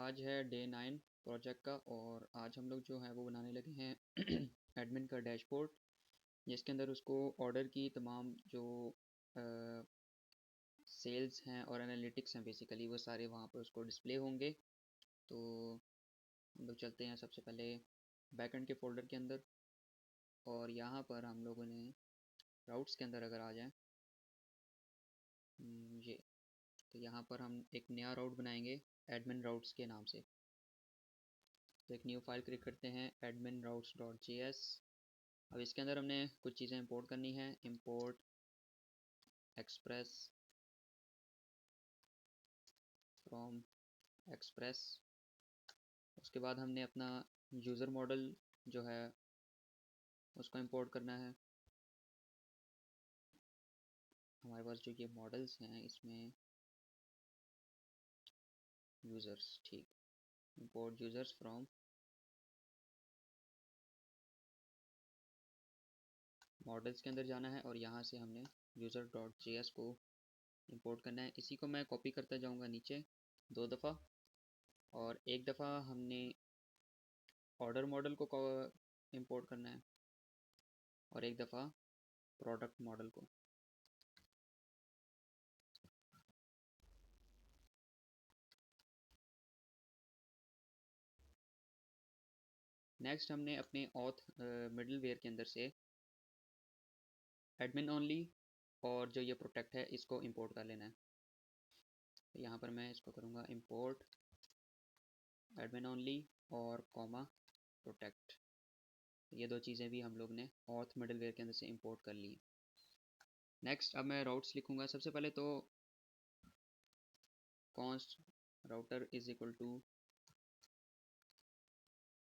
आज है day 9 project का और आज हम लोग जो है वो बनाने लगे हैं एडमिन का डैशबोर्ड, जिसके अंदर उसको ऑर्डर की तमाम जो सेल्स हैं और एनालिटिक्स हैं बेसिकली वो सारे वहाँ पर उसको डिस्प्ले होंगे। तो हम लोग चलते हैं सबसे पहले बैकएंड के फोल्डर के अंदर और यहाँ पर हम लोगों ने राउट्स के अंदर अगर आ जाएं ये, तो यहाँ पर हम एक नया राउट बनाएंगे एडमिन राउट्स के नाम से। तो एक न्यू फाइल क्रिएट करते हैं admin routes.js। अब इसके अंदर हमने कुछ चीज़ें इंपोर्ट करनी है। Import express from express. उसके बाद हमने अपना यूज़र मॉडल जो है उसको इंपोर्ट करना है। हमारे पास जो ये मॉडल्स हैं इसमें यूज़र्स, ठीक, इंपोर्ट यूज़र्स फ्रॉम मॉडल्स के अंदर जाना है और यहाँ से हमने user.js को इंपोर्ट करना है। इसी को मैं कॉपी करता जाऊँगा नीचे 2 दफ़ा, और एक दफ़ा हमने ऑर्डर मॉडल को इंपोर्ट करना है और एक दफ़ा प्रोडक्ट मॉडल को। नेक्स्ट हमने अपने ऑथ मिडलवेयर के अंदर से एडमिन ओनली और जो ये प्रोटेक्ट है इसको इंपोर्ट कर लेना है। तो यहाँ पर मैं इसको करूँगा इंपोर्ट एडमिन ओनली और कॉमा प्रोटेक्ट। ये दो चीज़ें भी हम लोग ने ऑथ मिडलवेयर के अंदर से इंपोर्ट कर ली। नेक्स्ट अब मैं राउट्स लिखूँगा। सबसे पहले तो const router is equal to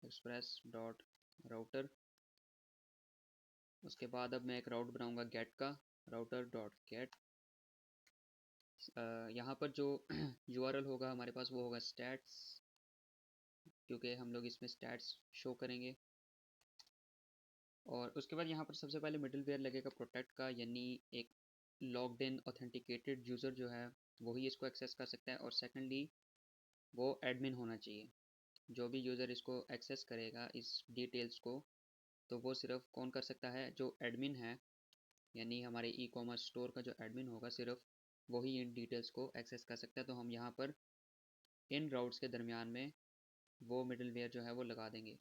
express dot router. उसके बाद अब मैं एक राउट बनाऊँगा गेट का, राउटर डॉट गेट। यहाँ पर जो URL होगा हमारे पास वो होगा स्टैट्स, क्योंकि हम लोग इसमें स्टैट्स शो करेंगे। और उसके बाद यहाँ पर सबसे पहले मिडलवेयर लगेगा प्रोटेक्ट का, यानी एक लॉग्ड इन ऑथेंटिकेटेड यूज़र जो है वही इसको एक्सेस कर सकता है। और सेकेंडली वो एडमिन होना चाहिए। जो भी यूज़र इसको एक्सेस करेगा इस डिटेल्स को, तो वो सिर्फ कौन कर सकता है, जो एडमिन है, यानी हमारे ई कॉमर्स स्टोर का जो एडमिन होगा सिर्फ वही इन डिटेल्स को एक्सेस कर सकता है। तो हम यहाँ पर इन राउट्स के दरमियान में वो मिडलवेयर जो है वो लगा देंगे।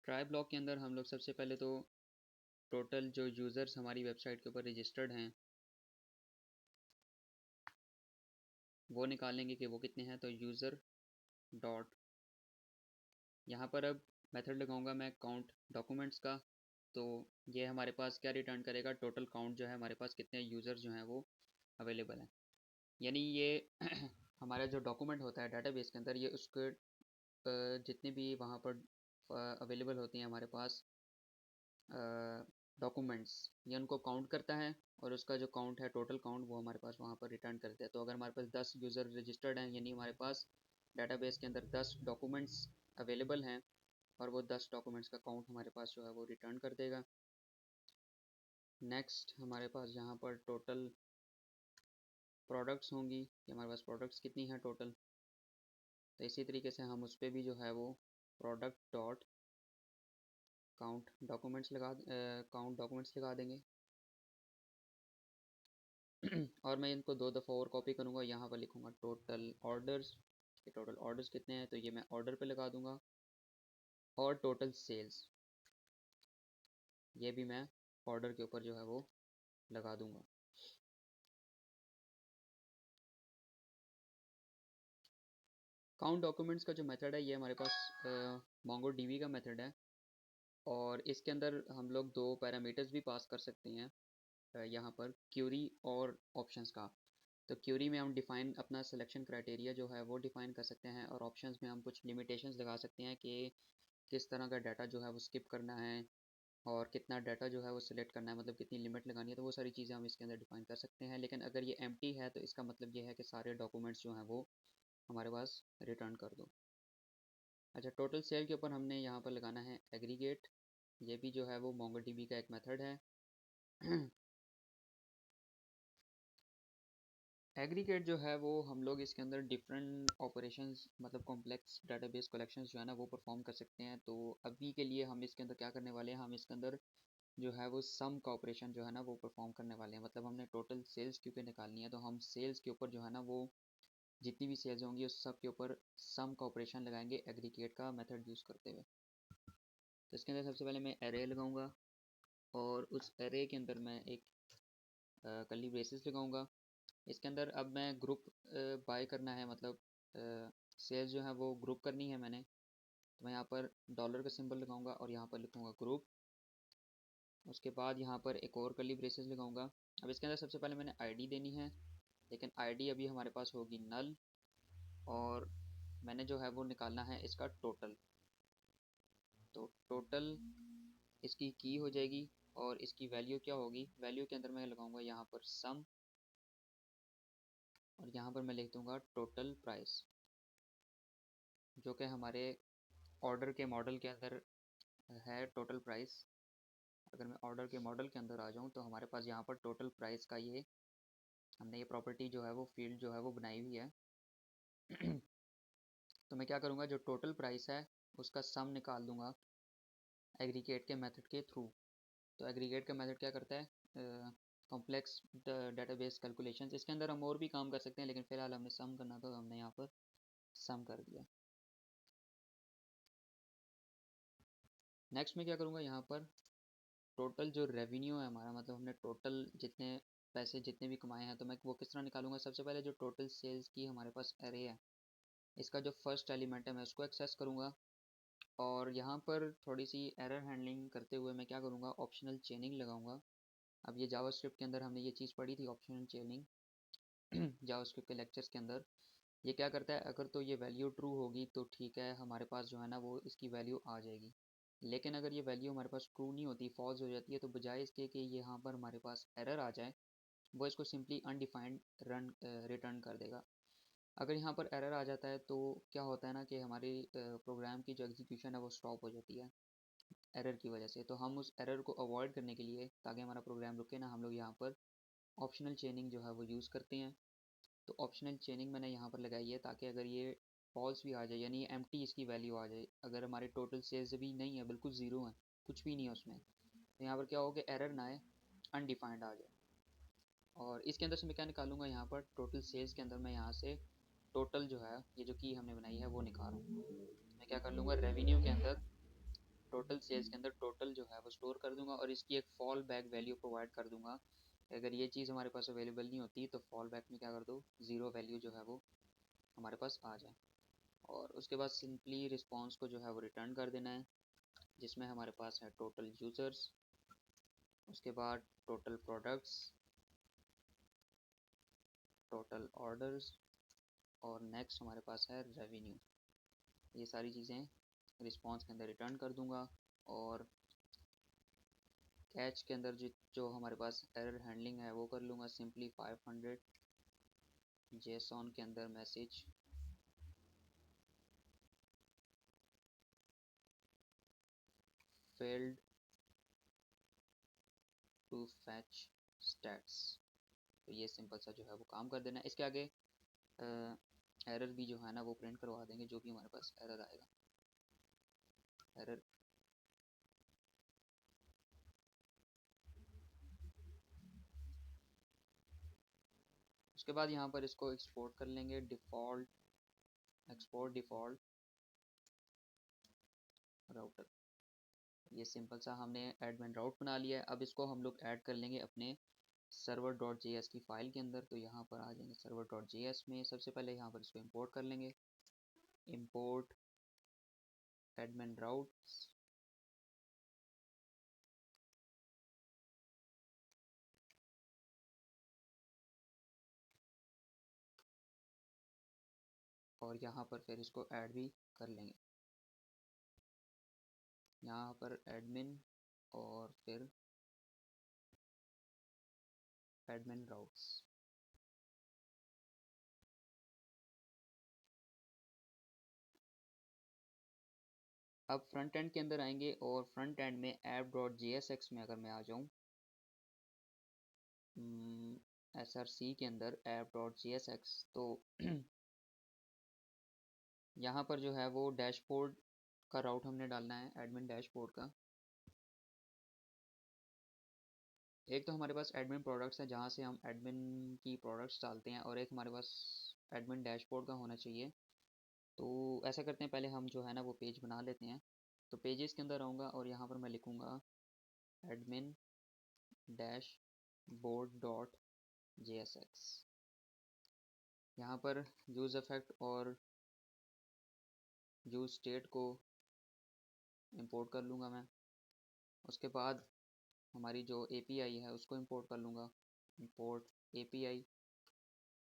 ट्राई ब्लॉक के अंदर हम लोग सबसे पहले तो टोटल जो यूज़र्स हमारी वेबसाइट के ऊपर रजिस्टर्ड हैं वो निकालेंगे कि वो कितने हैं। तो यूज़र डॉट, यहाँ पर अब मेथड लगाऊंगा मैं काउंट डॉक्यूमेंट्स का। तो ये हमारे पास क्या रिटर्न करेगा, टोटल काउंट जो है हमारे पास कितने यूज़र जो हैं वो अवेलेबल हैं। यानी ये हमारा जो डॉक्यूमेंट होता है डेटाबेस के अंदर, ये उसके जितने भी वहाँ पर अवेलेबल होती हैं हमारे पास डॉक्यूमेंट्स, ये उनको काउंट करता है और उसका जो काउंट है टोटल काउंट वो हमारे पास वहाँ पर रिटर्न करता है। तो अगर हमारे पास 10 यूज़र रजिस्टर्ड हैं, यानी हमारे पास डेटाबेस के अंदर 10 डॉक्यूमेंट्स अवेलेबल हैं और वो 10 डॉक्यूमेंट्स का काउंट हमारे पास जो है वो रिटर्न कर देगा। नेक्स्ट हमारे पास यहाँ पर टोटल प्रोडक्ट्स होंगी कि हमारे पास प्रोडक्ट्स कितनी हैं टोटल। तो इसी तरीके से हम उस पर भी जो है वो प्रोडक्ट डॉट काउंट डॉक्यूमेंट्स लगा देंगे। और मैं इनको 2 दफ़ा और कॉपी करूँगा। यहाँ पर लिखूँगा टोटल ऑर्डर्स, टोटल ऑर्डर्स कितने हैं, तो ये मैं ऑर्डर पे लगा दूँगा। और टोटल सेल्स, ये भी मैं ऑर्डर के ऊपर जो है वो लगा दूँगा। काउंट डॉक्यूमेंट्स का जो मेथड है ये हमारे पास मोंगो डीबी का मेथड है और इसके अंदर हम लोग 2 पैरामीटर्स भी पास कर सकते हैं। यहाँ पर क्यूरी और ऑप्शंस का। तो क्यूरी में हम डिफ़ाइन अपना सिलेक्शन क्राइटेरिया जो है वो डिफ़ाइन कर सकते हैं और ऑप्शंस में हम कुछ लिमिटेशंस लगा सकते हैं कि किस तरह का डाटा जो है वो स्किप करना है और कितना डाटा जो है वो सिलेक्ट करना है, मतलब कितनी लिमिट लगानी है। तो वो सारी चीज़ें हम इसके अंदर डिफ़ाइन कर सकते हैं। लेकिन अगर ये एम्प्टी है तो इसका मतलब ये है कि सारे डॉक्यूमेंट्स जो हैं वो हमारे पास रिटर्न कर दो। अच्छा, टोटल सेल के ऊपर हमने यहाँ पर लगाना है एग्रीगेट। ये भी जो है वो मोंगोडीबी का एक मेथड है। एग्रीगेट जो है वो हम लोग इसके अंदर डिफरेंट ऑपरेशंस मतलब कॉम्प्लेक्स डेटाबेस कलेक्शंस जो है ना वो परफॉर्म कर सकते हैं। तो अभी के लिए हम इसके अंदर क्या करने वाले हैं, हम इसके अंदर जो है वो सम का ऑपरेशन जो है ना वो परफॉर्म करने वाले हैं। मतलब हमने टोटल सेल्स क्योंकि निकालनी है, तो हम सेल्स के ऊपर जो है ना वो जितनी भी सेल्स होंगी उस सब के ऊपर सम का ऑपरेशन लगाएंगे एग्रीगेट का मेथड यूज़ करते हुए। तो इसके अंदर सबसे पहले मैं एरे लगाऊंगा और उस एरे के अंदर मैं एक कर्ली ब्रेसेस लगाऊंगा। इसके अंदर अब मैं ग्रुप बाय करना है, मतलब सेल्स जो है वो ग्रुप करनी है मैंने। तो मैं यहाँ पर डॉलर का सिंबल लगाऊंगा और यहाँ पर लिखूंगा ग्रुप। उसके बाद यहाँ पर एक और कर्ली ब्रेसेस लगाऊंगा। अब इसके अंदर सबसे पहले मैंने आईडी देनी है, लेकिन आईडी अभी हमारे पास होगी नल, और मैंने जो है वो निकालना है इसका टोटल। तो टोटल इसकी की हो जाएगी और इसकी वैल्यू क्या होगी, वैल्यू के अंदर मैं लगाऊंगा यहाँ पर सम, और यहाँ पर मैं लिख दूंगा टोटल प्राइस, जो कि हमारे ऑर्डर के मॉडल के अंदर है टोटल प्राइस। अगर मैं ऑर्डर के मॉडल के अंदर आ जाऊँ तो हमारे पास यहाँ पर टोटल प्राइस का ये हमने ये प्रॉपर्टी जो है वो फील्ड जो है वो बनाई हुई है। तो मैं क्या करूँगा, जो टोटल प्राइस है उसका सम निकाल दूंगा एग्रीगेट के मेथड के थ्रू। तो एग्रीगेट का मेथड क्या करता है, कॉम्प्लेक्स डेटाबेस कैलकुलेशंस। इसके अंदर हम और भी काम कर सकते हैं, लेकिन फ़िलहाल हमने सम करना था तो हमने यहाँ पर सम कर दिया। नेक्स्ट मैं क्या करूँगा, यहाँ पर टोटल जो रेवेन्यू है हमारा, मतलब हमने टोटल जितने पैसे जितने भी कमाए हैं, तो मैं वो किस तरह निकालूंगा। सबसे पहले जो टोटल सेल्स की हमारे पास एरे है, इसका जो फर्स्ट एलिमेंट है मैं उसको एक्सेस करूँगा। और यहाँ पर थोड़ी सी एरर हैंडलिंग करते हुए मैं क्या करूँगा, ऑप्शनल चेनिंग लगाऊंगा। अब ये जावास्क्रिप्ट के अंदर हमने ये चीज़ पढ़ी थी, ऑप्शनल चेनिंग जावास्क्रिप्ट के लेक्चर्स के अंदर। ये क्या करता है, अगर तो ये वैल्यू ट्रू होगी तो ठीक है, हमारे पास जो है ना वो इसकी वैल्यू आ जाएगी। लेकिन अगर ये वैल्यू हमारे पास ट्रू नहीं होती, फॉल्स हो जाती है, तो बजाय इसके कि ये यहाँ पर हमारे पास एरर आ जाए, वो इसको सिंपली अनडिफाइंड रन रिटर्न कर देगा। अगर यहाँ पर एरर आ जाता है तो क्या होता है ना कि हमारी प्रोग्राम की जो एग्जीक्यूशन है वो स्टॉप हो जाती है एरर की वजह से। तो हम उस एरर को अवॉइड करने के लिए, ताकि हमारा प्रोग्राम रुके ना, हम लोग यहाँ पर ऑप्शनल चेनिंग जो है वो यूज़ करते हैं। तो ऑप्शनल चेनिंग मैंने यहाँ पर लगाई है, ताकि अगर ये फॉल्स भी आ जाए, यानी एम्प्टी इसकी वैल्यू आ जाए, अगर हमारे टोटल सेल्स भी नहीं है, बिल्कुल ज़ीरो है, कुछ भी नहीं है उसमें, तो यहाँ पर क्या हो कि एरर ना आए, अनडिफाइंड आ जाए। और इसके अंदर से मैं क्या निकालूंगा, यहाँ पर टोटल सेल्स के अंदर मैं यहाँ से टोटल जो है ये जो की हमने बनाई है वो निकालूँ। मैं क्या कर लूँगा, रेवेन्यू के अंदर टोटल सेल्स के अंदर टोटल जो है वो स्टोर कर दूंगा, और इसकी एक फॉल बैक वैल्यू प्रोवाइड कर दूंगा। अगर ये चीज़ हमारे पास अवेलेबल नहीं होती तो फॉल बैक में क्या कर दो, ज़ीरो वैल्यू जो है वो हमारे पास आ जाए। और उसके बाद सिंपली रिस्पॉन्स को जो है वो रिटर्न कर देना है, जिसमें हमारे पास है टोटल यूज़र्स, उसके बाद टोटल प्रोडक्ट्स, टोटल ऑर्डर्स, और नेक्स्ट हमारे पास है रेवेन्यू। ये सारी चीज़ें रिस्पॉन्स के अंदर रिटर्न कर दूंगा। और कैच के अंदर जो हमारे पास एरर हैंडलिंग है वो कर लूँगा, सिंपली 500 जेसॉन के अंदर message failed to fetch stats. तो ये सिंपल सा जो है वो काम कर देना है। इसके आगे एरर भी जो है ना वो प्रिंट करवा देंगे, जो भी हमारे पास एरर आएगा, एरर। उसके बाद यहाँ पर इसको एक्सपोर्ट कर लेंगे, डिफ़ॉल्ट एक्सपोर्ट डिफ़ॉल्ट राउटर। ये सिंपल सा हमने एडमिन राउट बना लिया है। अब इसको हम लोग ऐड कर लेंगे अपने सर्वर डॉट जे एस की फ़ाइल के अंदर। तो यहाँ पर आ जाएंगे सर्वर डॉट जे एस में, सबसे पहले यहाँ पर इसको इंपोर्ट कर लेंगे, इंपोर्ट एडमिन राउट्स, और यहाँ पर फिर इसको ऐड भी कर लेंगे, यहाँ पर एडमिन और फिर एडमिन राउट्स। अब फ्रंट एंड के अंदर आएंगे, और फ्रंट एंड में app dot J S x में अगर मैं आ जाऊँ, src के अंदर app.jsx, तो यहाँ पर जो है वो डैशबोर्ड का राउट हमने डालना है, एडमिन डैशबोर्ड का। एक तो हमारे पास एडमिन प्रोडक्ट्स है जहाँ से हम एडमिन की प्रोडक्ट्स डालते हैं, और एक हमारे पास एडमिन डैशबोर्ड का होना चाहिए। तो ऐसा करते हैं, पहले हम जो है ना वो पेज बना लेते हैं। तो पेजेस के अंदर आऊँगा और यहाँ पर मैं लिखूँगा एडमिन डैशबोर्ड डॉट JSX। यहाँ पर यूज़ इफेक्ट और यूज़ स्टेट को इंपोर्ट कर लूँगा मैं। उसके बाद हमारी जो API है उसको इंपोर्ट कर लूँगा, import API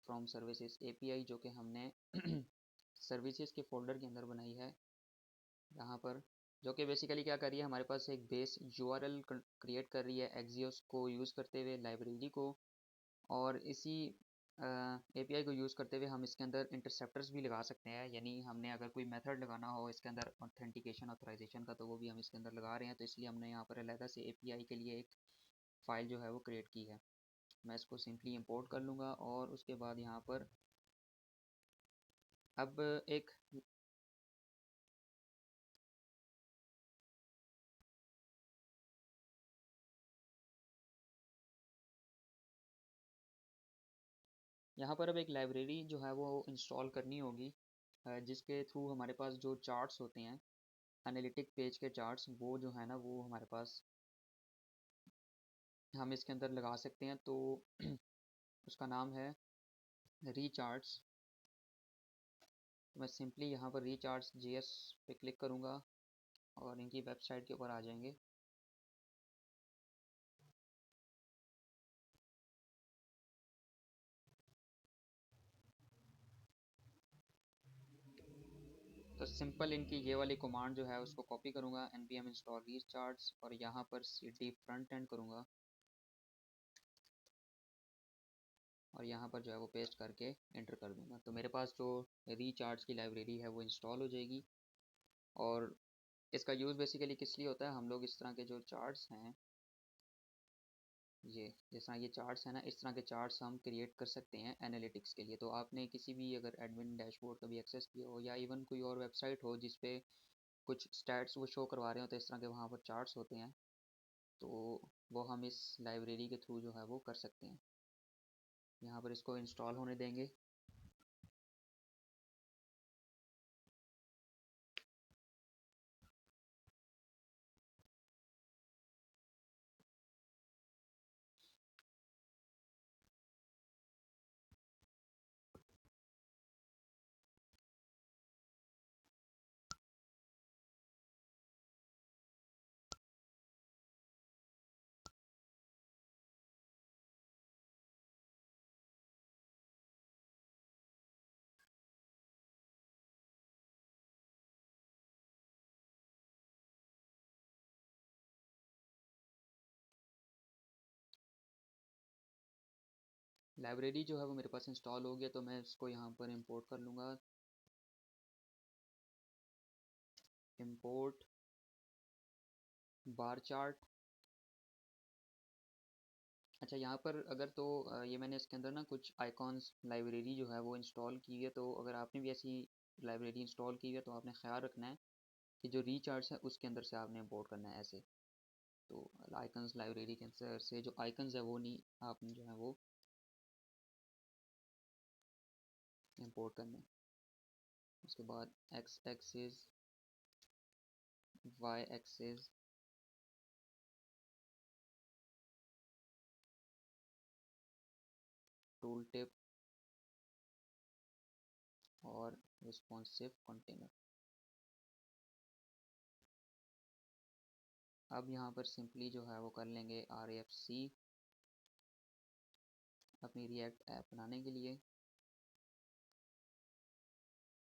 from services. API जो कि हमने सर्विसेज के फोल्डर के अंदर बनाई है यहाँ पर, जो कि बेसिकली क्या कर रही है, हमारे पास एक बेस URL क्रिएट कर रही है Axios को यूज़ करते हुए, लाइब्रेरी को। और इसी API को यूज़ करते हुए हम इसके अंदर इंटरसेप्टर्स भी लगा सकते हैं, यानी हमने अगर कोई मेथड लगाना हो इसके अंदर ऑथेंटिकेशन ऑथराइजेशन का, तो वो भी हम इसके अंदर लगा रहे हैं। तो इसलिए हमने यहाँ पर अलहदा से API के लिए एक फ़ाइल जो है वो क्रिएट की है। मैं इसको सिंपली इंपोर्ट कर लूँगा और उसके बाद यहाँ पर अब एक यहाँ पर अब एक लाइब्रेरी जो है वो इंस्टॉल करनी होगी, जिसके थ्रू हमारे पास जो चार्ट्स होते हैं, एनालिटिक पेज के चार्ट्स, वो जो है ना वो हमारे पास हम इसके अंदर लगा सकते हैं। तो उसका नाम है रीचार्ट्स। तो मैं सिंपली यहाँ पर रीचार्ट्स JS पे क्लिक करूँगा और इनकी वेबसाइट के ऊपर आ जाएंगे। तो सिंपल इनकी ये वाली कमांड जो है उसको कॉपी करूँगा, npm install रीचार्ट्स, और यहाँ पर cd फ्रंट एंड करूँगा और यहाँ पर जो है वो पेस्ट करके एंटर कर दूँगा। तो मेरे पास जो रीचार्ज की लाइब्रेरी है वो इंस्टॉल हो जाएगी। और इसका यूज़ बेसिकली किस लिए होता है, हम लोग इस तरह के जो चार्ट्स हैं, ये जिस तरह ये चार्ट्स हैं ना, इस तरह के चार्ट्स हम क्रिएट कर सकते हैं एनालिटिक्स के लिए। तो आपने किसी भी अगर एडमिन डैशबोर्ड का भी एक्सेस किया हो, या इवन कोई और वेबसाइट हो जिस पे कुछ स्टैट्स वो शो करवा रहे हो, तो इस तरह के वहाँ पर चार्ट्स होते हैं, तो वो हम इस लाइब्रेरी के थ्रू जो है वो कर सकते हैं। यहाँ पर इसको इंस्टॉल होने देंगे। लाइब्रेरी जो है वो मेरे पास इंस्टॉल हो गया, तो मैं इसको यहाँ पर इंपोर्ट कर लूँगा, इंपोर्ट बार चार्ट। अच्छा, यहाँ पर अगर तो ये मैंने इसके अंदर ना कुछ आइकॉन्स लाइब्रेरी जो है वो इंस्टॉल की है, तो अगर आपने भी ऐसी लाइब्रेरी इंस्टॉल की है तो आपने ख्याल रखना है कि जो रीचार्ज है उसके अंदर से आपने इंपोर्ट करना है ऐसे। तो आइकन्स लाइब्रेरी के अंदर से जो आइकन्स है वो नहीं, आपने जो है वो इंपोर्ट करना है। उसके बाद X axis, Y axis, tooltip और रिस्पॉन्सिव कंटेनर। अब यहाँ पर सिंपली जो है वो कर लेंगे RFC अपनी रिएक्ट ऐप बनाने के लिए,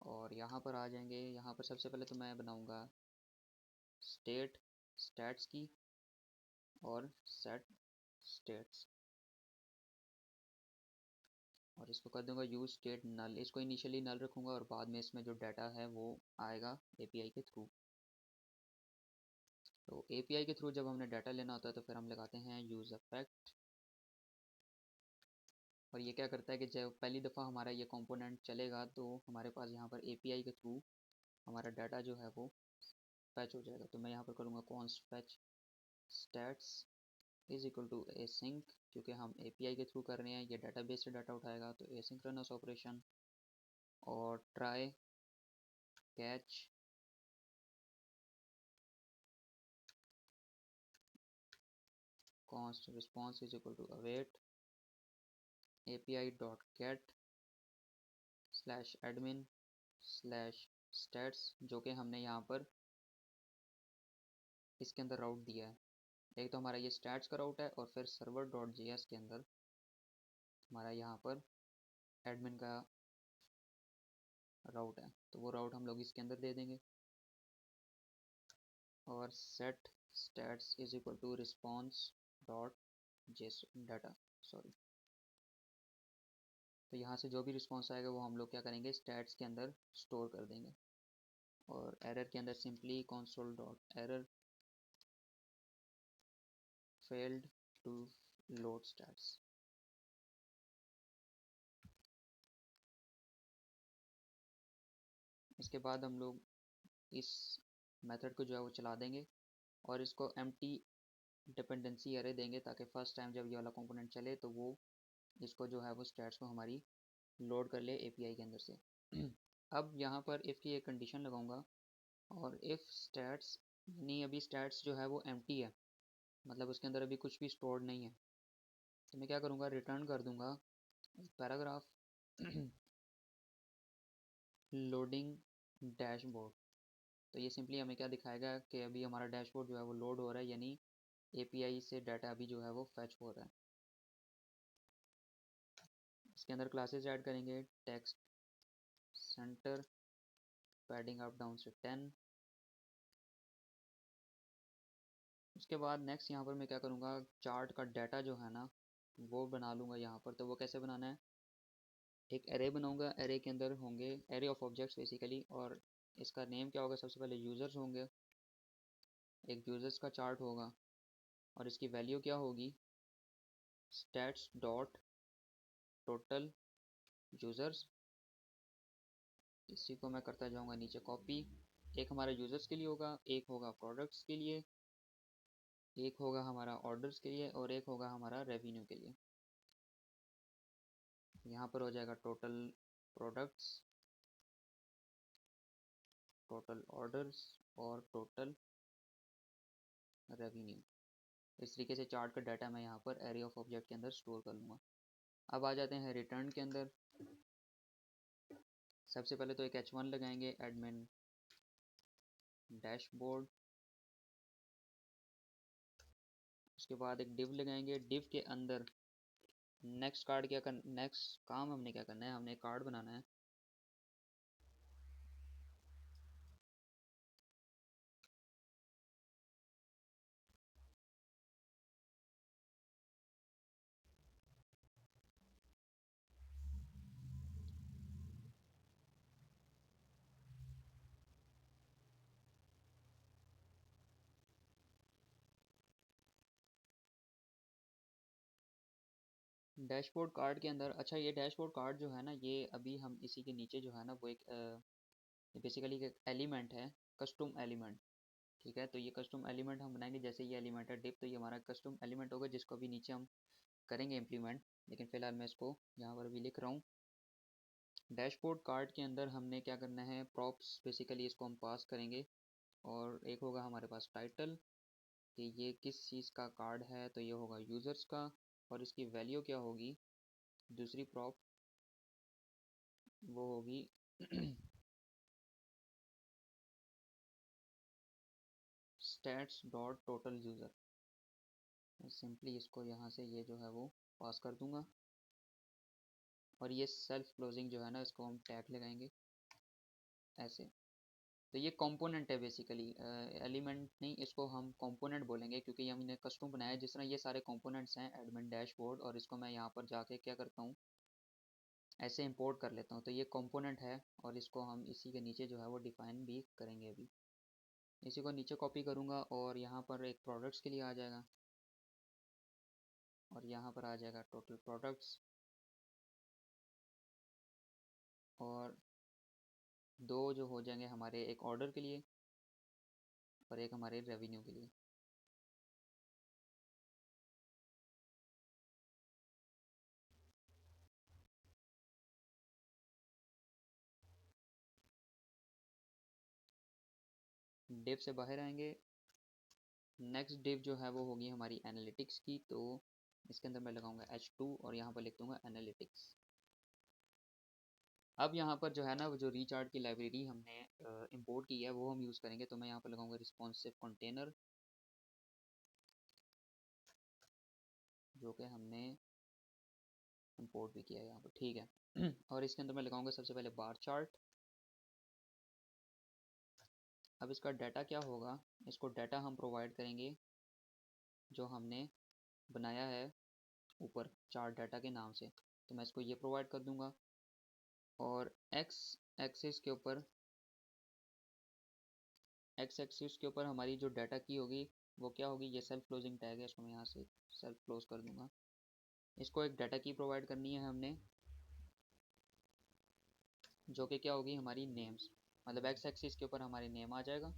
और यहाँ पर आ जाएंगे। यहाँ पर सबसे पहले तो मैं बनाऊँगा स्टैट्स की और सेट स्टेट्स, और इसको कर दूंगा यूज स्टेट नल। इसको इनिशियली नल रखूँगा और बाद में इसमें जो डाटा है वो आएगा API के थ्रू। तो API के थ्रू जब हमने डाटा लेना होता है तो फिर हम लगाते हैं यूज़ इफेक्ट और ये क्या करता है कि जब पहली दफ़ा हमारा ये कंपोनेंट चलेगा तो हमारे पास यहाँ पर एपीआई के थ्रू हमारा डाटा जो है वो फैच हो जाएगा। तो मैं यहाँ पर करूँगा const fetch stats is equal to async, क्योंकि हम एपीआई के थ्रू कर रहे हैं, ये डाटाबेस से डाटा उठाएगा तो एसिंक्रोनस ऑपरेशन। और try catch const response is equal to await api dot get slash admin slash stats, जो कि हमने यहाँ पर इसके अंदर राउट दिया है। एक तो हमारा ये stats का राउट है और फिर server डॉट js के अंदर हमारा यहाँ पर admin का राउट है, तो वो राउट हम लोग इसके अंदर दे देंगे। और set stats is equal to response dot json data, sorry. तो यहाँ से जो भी रिस्पॉन्स आएगा वो हम लोग क्या करेंगे, स्टैट्स के अंदर स्टोर कर देंगे। और एरर के अंदर simply console dot error failed to load stats. इसके बाद हम लोग इस मेथड को जो है वो चला देंगे और इसको एम्प्टी डिपेंडेंसी एरे देंगे, ताकि फर्स्ट टाइम जब ये वाला कंपोनेंट चले तो वो इसको जो है वो स्टैट्स को हमारी लोड कर ले एपीआई के अंदर से। अब यहाँ पर इफ़ की एक कंडीशन लगाऊंगा, और इफ़ स्टैट्स यानी अभी स्टैट्स जो है वो एम्प्टी है, मतलब उसके अंदर अभी कुछ भी स्टोर्ड नहीं है, तो मैं क्या करूँगा, रिटर्न कर दूँगा पैराग्राफ लोडिंग डैशबोर्ड। तो ये सिंपली हमें क्या दिखाएगा कि अभी हमारा डैशबोर्ड जो है वो लोड हो रहा है, यानी एपीआई से डाटा अभी जो है वो फैच हो रहा है। इसके अंदर क्लासेस ऐड करेंगे, text centre padding up down से 10। उसके बाद नेक्स्ट यहाँ पर मैं क्या करूँगा, चार्ट का डाटा जो है ना वो बना लूँगा यहाँ पर। तो वो कैसे बनाना है, एक एरे बनाऊँगा, एरे के अंदर होंगे एरे ऑफ ऑब्जेक्ट्स बेसिकली, और इसका नेम क्या होगा, सबसे पहले यूज़र्स होंगे, एक यूज़र्स का चार्ट होगा और इसकी वैल्यू क्या होगी, स्टैट्स डॉट टोटल यूज़र्स। इसी को मैं करता जाऊँगा नीचे कॉपी। एक हमारा यूज़र्स के लिए होगा, एक होगा प्रोडक्ट्स के लिए, एक होगा हमारा ऑर्डर्स के लिए, और एक होगा हमारा रेवेन्यू के लिए। यहाँ पर हो जाएगा टोटल प्रोडक्ट्स, टोटल ऑर्डर्स और टोटल रेवेन्यू। इस तरीके से चार्ट का डाटा मैं यहाँ पर एरे ऑफ ऑब्जेक्ट के अंदर स्टोर कर लूँगा। अब आ जाते हैं रिटर्न के अंदर। सबसे पहले तो एक h1 लगाएंगे, एडमिन डैशबोर्ड। उसके बाद एक डिव लगाएंगे, डिव के अंदर नेक्स्ट काम हमने क्या करना है, हमने एक कार्ड बनाना है। डैशबोर्ड कार्ड के अंदर, अच्छा ये डैशबोर्ड कार्ड जो है ना, ये अभी हम इसी के नीचे जो है ना वो एक बेसिकली एक एलिमेंट है, कस्टम एलिमेंट। ठीक है, तो ये कस्टम एलिमेंट हम बनाएंगे, जैसे ये एलिमेंट है डिप, तो ये हमारा कस्टम एलिमेंट होगा जिसको अभी नीचे हम करेंगे इम्प्लीमेंट। लेकिन फ़िलहाल मैं इसको यहाँ पर अभी लिख रहा हूँ। डैशबोर्ड कार्ड के अंदर हमने क्या करना है, प्रॉप्स बेसिकली इसको हम पास करेंगे। और एक होगा हमारे पास टाइटल, कि ये किस चीज़ का कार्ड है, तो ये होगा यूज़र्स का। और इसकी वैल्यू क्या होगी, दूसरी प्रॉप वो होगी stats dot total user. Simply इसको यहाँ से ये जो है वो पास कर दूंगा। और ये सेल्फ क्लोजिंग जो है ना, इसको हम टैग लगाएंगे ऐसे। तो ये कंपोनेंट है बेसिकली, एलिमेंट नहीं, इसको हम कंपोनेंट बोलेंगे, क्योंकि हमने कस्टम बनाया है। जिस तरह ये सारे कंपोनेंट्स हैं एडमिन डैशबोर्ड, और इसको मैं यहाँ पर जाके क्या करता हूँ, ऐसे इंपोर्ट कर लेता हूँ, तो ये कंपोनेंट है। और इसको हम इसी के नीचे जो है वो डिफाइन भी करेंगे। अभी इसी को नीचे कॉपी करूँगा और यहाँ पर एक प्रोडक्ट्स के लिए आ जाएगा, और यहाँ पर आ जाएगा टोटल प्रोडक्ट्स। और दो जो हो जाएंगे हमारे एक ऑर्डर के लिए और एक हमारे रेवेन्यू के लिए। डिव से बाहर आएंगे। नेक्स्ट डिव जो है वो होगी हमारी एनालिटिक्स की, तो इसके अंदर मैं लगाऊंगा H2 और यहाँ पर लिख दूंगा एनालिटिक्स। अब यहाँ पर जो है ना वो जो रीचार्ट की लाइब्रेरी हमने इंपोर्ट की है वो हम यूज़ करेंगे, तो मैं यहाँ पर लगाऊंगा रिस्पॉन्सिव कंटेनर, जो कि हमने इंपोर्ट भी किया है यहाँ पर, ठीक है। और इसके अंदर मैं लगाऊंगा सबसे पहले बार चार्ट। अब इसका डाटा क्या होगा, इसको डाटा हम प्रोवाइड करेंगे जो हमने बनाया है ऊपर चार्ट डाटा के नाम से, तो मैं इसको ये प्रोवाइड कर दूंगा। और एक्स एक्सिस के ऊपर हमारी जो डाटा की होगी वो क्या होगी, ये सेल्फ क्लोजिंग टैग है, इसको मैं यहाँ से सेल्फ क्लोज कर दूंगा। इसको एक डाटा की प्रोवाइड करनी है हमने, जो कि क्या होगी हमारी नेम्स, मतलब एक्स एक्सिस के ऊपर हमारी नेम आ जाएगा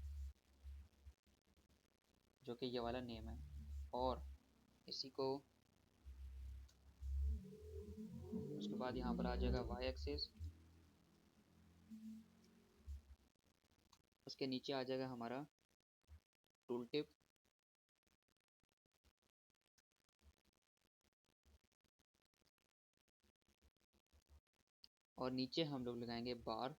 जो कि ये वाला नेम है। और इसी को उसके बाद यहाँ पर आ जाएगा वाई एक्सिस, उसके नीचे आ जाएगा हमारा टूल टिप, और नीचे हम लोग लगाएंगे बार,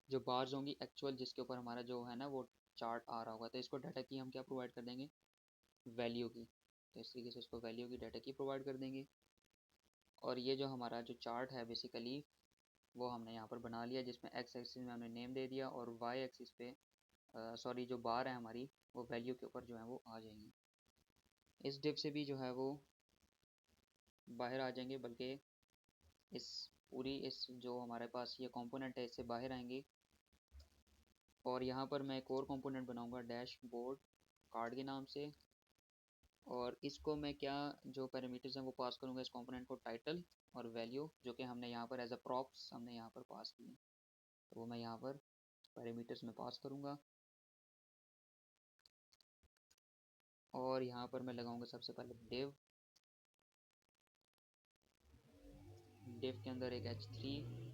जो बार्स होंगी एक्चुअल जिसके ऊपर हमारा जो है ना वो चार्ट आ रहा होगा। तो इसको डाटा की हम क्या प्रोवाइड कर देंगे, वैल्यू की, तो इस तरीके से इसको वैल्यू की डाटा की प्रोवाइड कर देंगे। और ये जो हमारा जो चार्ट है बेसिकली वो हमने यहाँ पर बना लिया, जिसमें एक्स एक्सिस में हमने नेम दे दिया और वाई एक्सिस पे सॉरी जो बार है हमारी वो वैल्यू के ऊपर जो है वो आ जाएंगी। इस डिव से भी जो है वो बाहर आ जाएंगे, बल्कि इस पूरी इस जो हमारे पास ये कंपोनेंट है इससे बाहर आएंगे। और यहाँ पर मैं एक और कंपोनेंट बनाऊंगा डैशबोर्ड कार्ड के नाम से, और इसको मैं क्या जो पैरामीटर्स हैं वो पास करूँगा इस कंपोनेंट को, टाइटल और वैल्यू, जो कि हमने यहाँ पर एज अ प्रॉप्स हमने यहाँ पर पास किए, तो वो मैं यहाँ पर पैरामीटर्स में पास करूँगा। और यहाँ पर मैं लगाऊंगा सबसे पहले डिव, डिव के अंदर एक H3,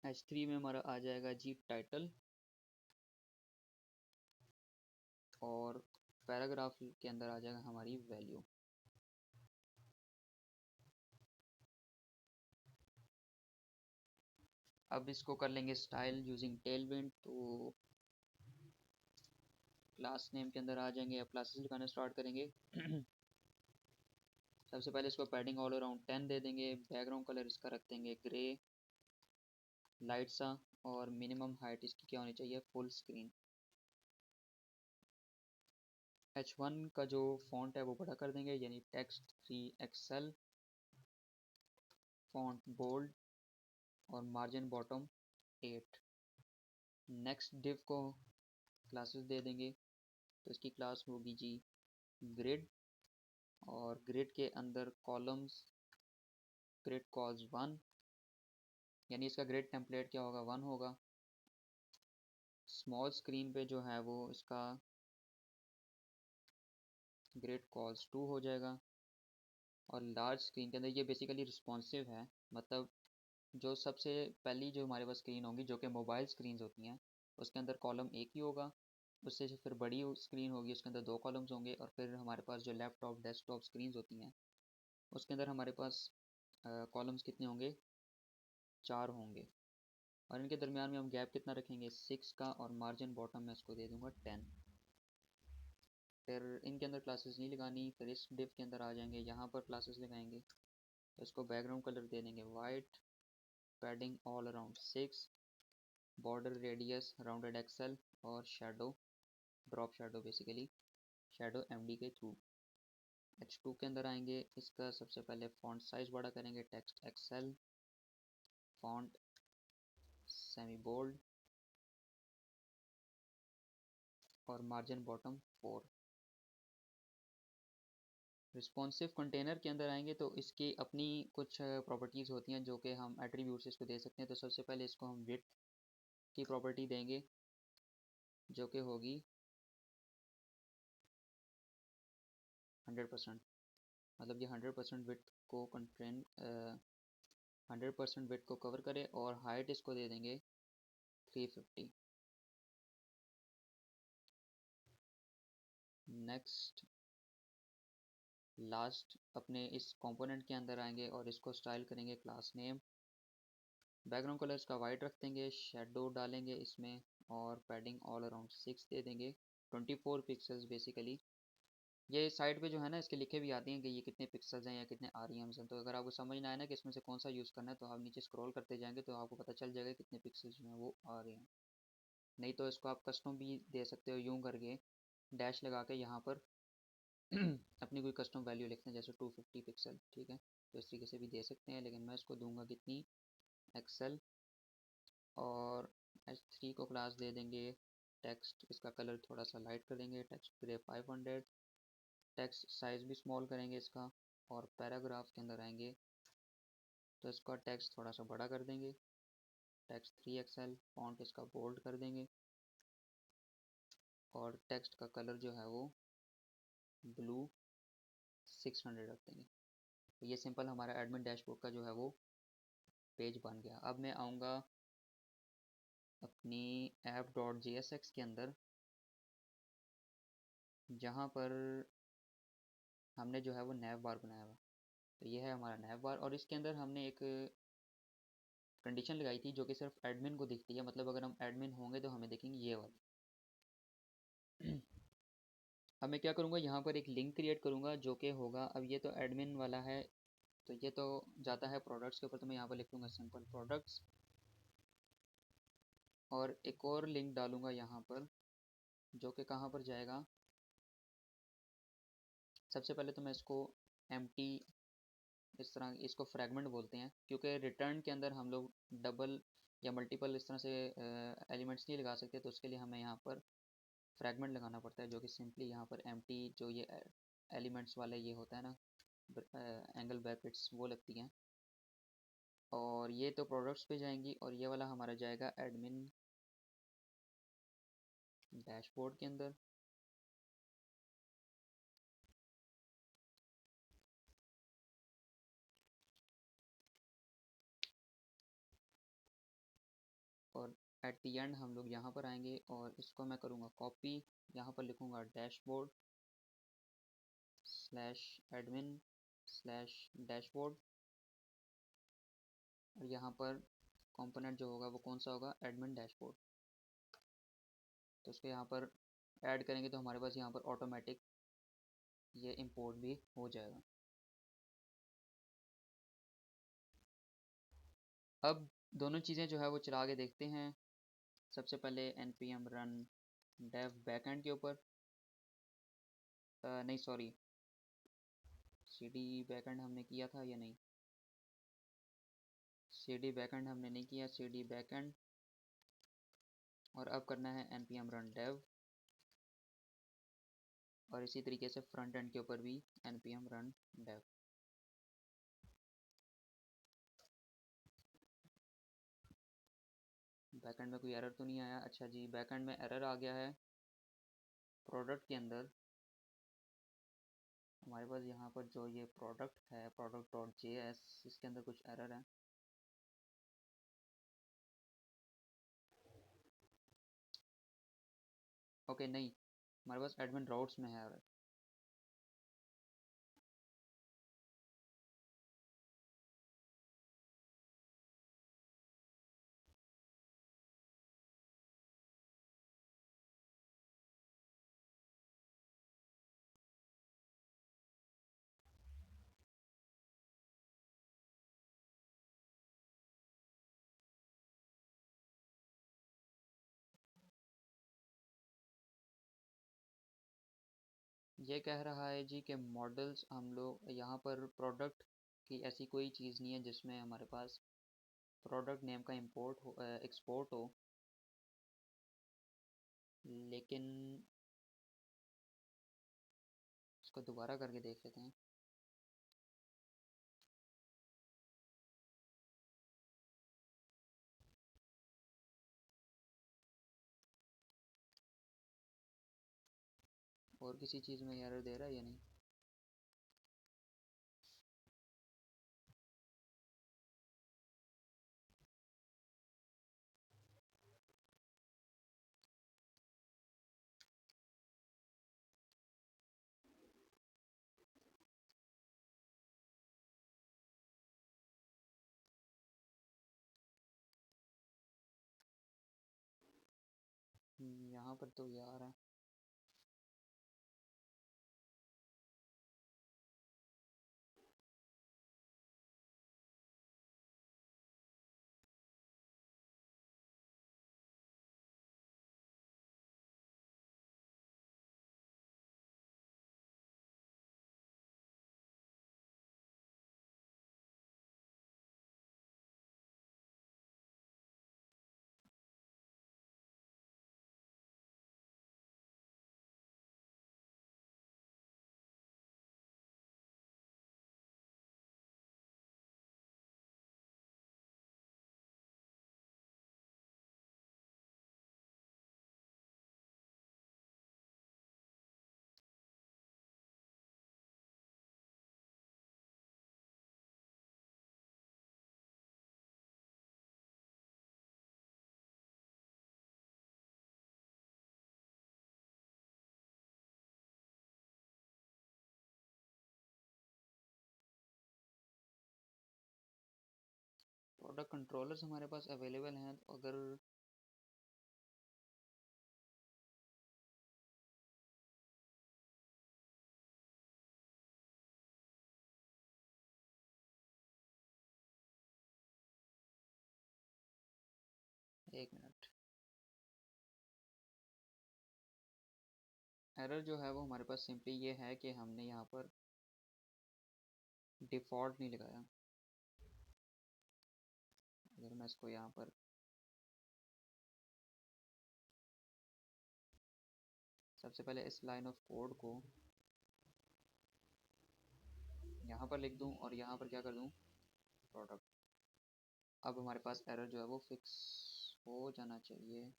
H3 में हमारा आ जाएगा जी टाइटल, और पैराग्राफ के अंदर आ जाएगा हमारी वैल्यू। अब इसको कर लेंगे स्टाइल यूजिंग टेलविंड, तो क्लास नेम के अंदर आ जाएंगे, अब क्लासेस लिखाना स्टार्ट करेंगे। सबसे पहले इसको पैडिंग ऑल अराउंड 10 दे देंगे, बैकग्राउंड कलर इसका रख देंगे ग्रे लाइट सा, और मिनिमम हाइट इसकी क्या होनी चाहिए, फुल स्क्रीन। H1 का जो फॉन्ट है वो बड़ा कर देंगे, यानी टेक्स्ट 3 XL, फॉन्ट बोल्ड और मार्जिन बॉटम 8। नेक्स्ट डिव को क्लासेस दे देंगे, तो इसकी क्लास होगी जी ग्रिड, और ग्रिड के अंदर कॉलम्स ग्रिड कॉल्स 1, यानी इसका ग्रिड टेम्पलेट क्या होगा, 1 होगा। स्मॉल स्क्रीन पे जो है वो इसका ग्रिड कॉल्स 2 हो जाएगा। और लार्ज स्क्रीन के अंदर ये बेसिकली रिस्पॉन्सिव है, मतलब जो सबसे पहली जो हमारे पास स्क्रीन होगी जो कि मोबाइल स्क्रीन होती हैं उसके अंदर कॉलम एक ही होगा, उससे जो फिर बड़ी स्क्रीन होगी उसके अंदर दो कॉलम्स होंगे, और फिर हमारे पास जो लैपटॉप डेस्कटॉप स्क्रीन होती हैं उसके अंदर हमारे पास कॉलम्स कितने होंगे, 4 होंगे। और इनके दरमियान में हम गैप कितना रखेंगे, 6 का, और मार्जिन बॉटम में इसको दे दूंगा 10। फिर इनके अंदर क्लासेस नहीं लगानी, फिर इस डिव के अंदर आ जाएंगे, यहाँ पर क्लासेस लगाएंगे, तो इसको बैकग्राउंड कलर दे देंगे white, padding all around 6, border radius rounded XL, और shadow drop shadow basically shadow MD के थ्रू। H2 के अंदर आएंगे, इसका सबसे पहले फॉन्ट साइज बड़ा करेंगे, text XL, font semi bold और मार्जिन बॉटम 4। रिस्पॉन्सिव कंटेनर के अंदर आएंगे तो इसकी अपनी कुछ प्रॉपर्टीज़ होती हैं जो कि हम एट्रीब्यूट्स इसको दे सकते हैं। तो सबसे पहले इसको हम विड्थ की प्रॉपर्टी देंगे जो कि होगी 100%, मतलब ये 100% विड्थ को कंटेन 100% विड्थ को कवर करे। और हाइट इसको दे देंगे 350। नेक्स्ट लास्ट अपने इस कंपोनेंट के अंदर आएंगे और इसको स्टाइल करेंगे क्लास नेम। बैकग्राउंड कलर इसका वाइट रख देंगे, शेडो डालेंगे इसमें और पैडिंग ऑल अराउंड 6 दे देंगे, 24 पिक्सल्स बेसिकली। ये साइड पे जो है ना इसके लिखे भी आती हैं कि ये कितने पिक्सल्स हैं या कितने आरईएम्स हैं। तो अगर आपको समझ ना आए ना कि इसमें से कौन सा यूज़ करना है तो आप नीचे स्क्रॉल करते जाएंगे तो आपको पता चल जाएगा कितने पिक्सल्स जो हैं वो आ रहे हैं। नहीं तो इसको आप कस्टम भी दे सकते हो यूँ करके डैश लगा के यहाँ पर अपनी कोई कस्टम वैल्यू लिखते हैं जैसे 250 पिक्सल, ठीक है। तो इस तरीके से भी दे सकते हैं, लेकिन मैं इसको दूंगा कितनी एक्सेल। और H3 को क्लास दे देंगे टेक्स्ट, इसका कलर थोड़ा सा लाइट कर देंगे, टेक्स्ट ग्रे 500। टेक्स्ट साइज भी स्मॉल करेंगे इसका। और पैराग्राफ के अंदर आएंगे तो इसका टेक्स्ट थोड़ा सा बड़ा कर देंगे, टेक्स्ट 3 XL, फॉन्ट इसका बोल्ड कर देंगे और टेक्स्ट का कलर जो है वो ब्लू 600 रख देंगे। तो ये सिंपल हमारा एडमिन डैशबोर्ड का जो है वो पेज बन गया। अब मैं आऊँगा अपनी app.jsx के अंदर जहाँ पर हमने जो है वो नैव बार बनाया हुआ। तो ये है हमारा नैव बार और इसके अंदर हमने एक कंडीशन लगाई थी जो कि सिर्फ एडमिन को दिखती है, मतलब अगर हम एडमिन होंगे तो हमें देखेंगे ये वाली। अब मैं क्या करूँगा, यहाँ पर एक लिंक क्रिएट करूँगा जो कि होगा, अब ये तो एडमिन वाला है तो ये तो जाता है प्रोडक्ट्स के ऊपर, तो मैं यहाँ पर लिख लूँगा सिंपल प्रोडक्ट्स और एक और लिंक डालूँगा यहाँ पर जो कि कहाँ पर जाएगा। सबसे पहले तो मैं इसको एम्प्टी, इस तरह इसको फ्रैगमेंट बोलते हैं क्योंकि रिटर्न के अंदर हम लोग डबल या मल्टीपल इस तरह से एलिमेंट्स नहीं लगा सकते, तो उसके लिए हमें यहाँ पर फ्रैगमेंट लगाना पड़ता है जो कि सिंपली यहाँ पर एम्प्टी जो ये एलिमेंट्स वाले ये होता है ना एंगल ब्रैकेट्स वो लगती हैं। और ये तो प्रोडक्ट्स पे जाएंगी और ये वाला हमारा जाएगा एडमिन डैशबोर्ड के अंदर। और एट द एंड हम लोग यहाँ पर आएंगे और इसको मैं करूँगा कॉपी, यहाँ पर लिखूँगा dashboard slash admin slash dashboard और यहाँ पर कंपोनेंट जो होगा वो कौन सा होगा, एडमिन डैशबोर्ड। तो इसको यहाँ पर ऐड करेंगे तो हमारे पास यहाँ पर ऑटोमेटिक ये इंपोर्ट भी हो जाएगा। अब दोनों चीज़ें जो है वो चला के देखते हैं। सबसे पहले npm रन dev बैकएंड के ऊपर, नहीं सॉरी cd बैकएंड हमने किया था या नहीं, cd बैकएंड हमने नहीं किया, cd बैकएंड। और अब करना है npm रन dev और इसी तरीके से फ्रंट एंड के ऊपर भी npm रन dev। बैकएंड में कोई एरर तो नहीं आया, अच्छा जी बैकएंड में एरर आ गया है। प्रोडक्ट के अंदर हमारे पास यहाँ पर जो ये प्रोडक्ट है product.js इसके अंदर कुछ एरर है। ओके नहीं, हमारे पास एडमिन राउट्स में है एरर। ये कह रहा है जी कि मॉडल्स हम लोग यहाँ पर प्रोडक्ट की ऐसी कोई चीज़ नहीं है जिसमें हमारे पास प्रोडक्ट नेम का इंपोर्ट हो एक्सपोर्ट हो, लेकिन इसको दोबारा करके देख लेते हैं। और किसी चीज़ में एरर दे रहा है या नहीं? यहाँ पर तो ये आ रहा है। प्रोडक्ट कंट्रोलर्स हमारे पास अवेलेबल हैं, तो अगर एक मिनट, एरर जो है वो हमारे पास सिंपली ये है कि हमने यहाँ पर डिफ़ॉल्ट नहीं लगाया। अगर मैं इसको यहाँ पर सबसे पहले इस लाइन ऑफ कोड को यहाँ पर लिख दूँ और यहाँ पर क्या कर दूँ, प्रोडक्ट। अब हमारे पास एरर जो है वो फिक्स हो जाना चाहिए।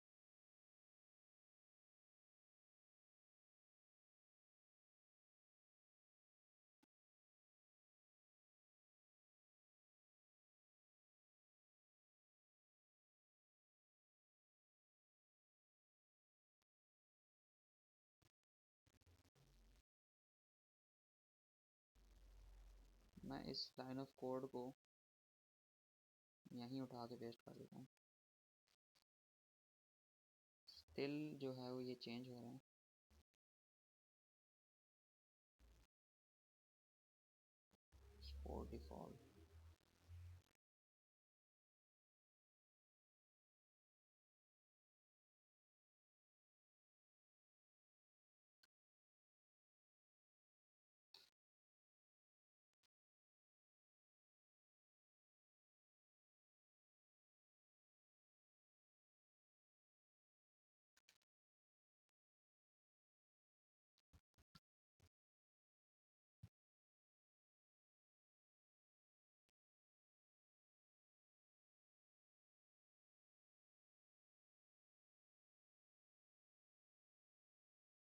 मैं इस लाइन ऑफ कोड को यहीं उठा के पेस्ट कर देता हूँ। स्टिल जो है वो ये चेंज हो रहा है। फॉर डिफ़ॉल्ट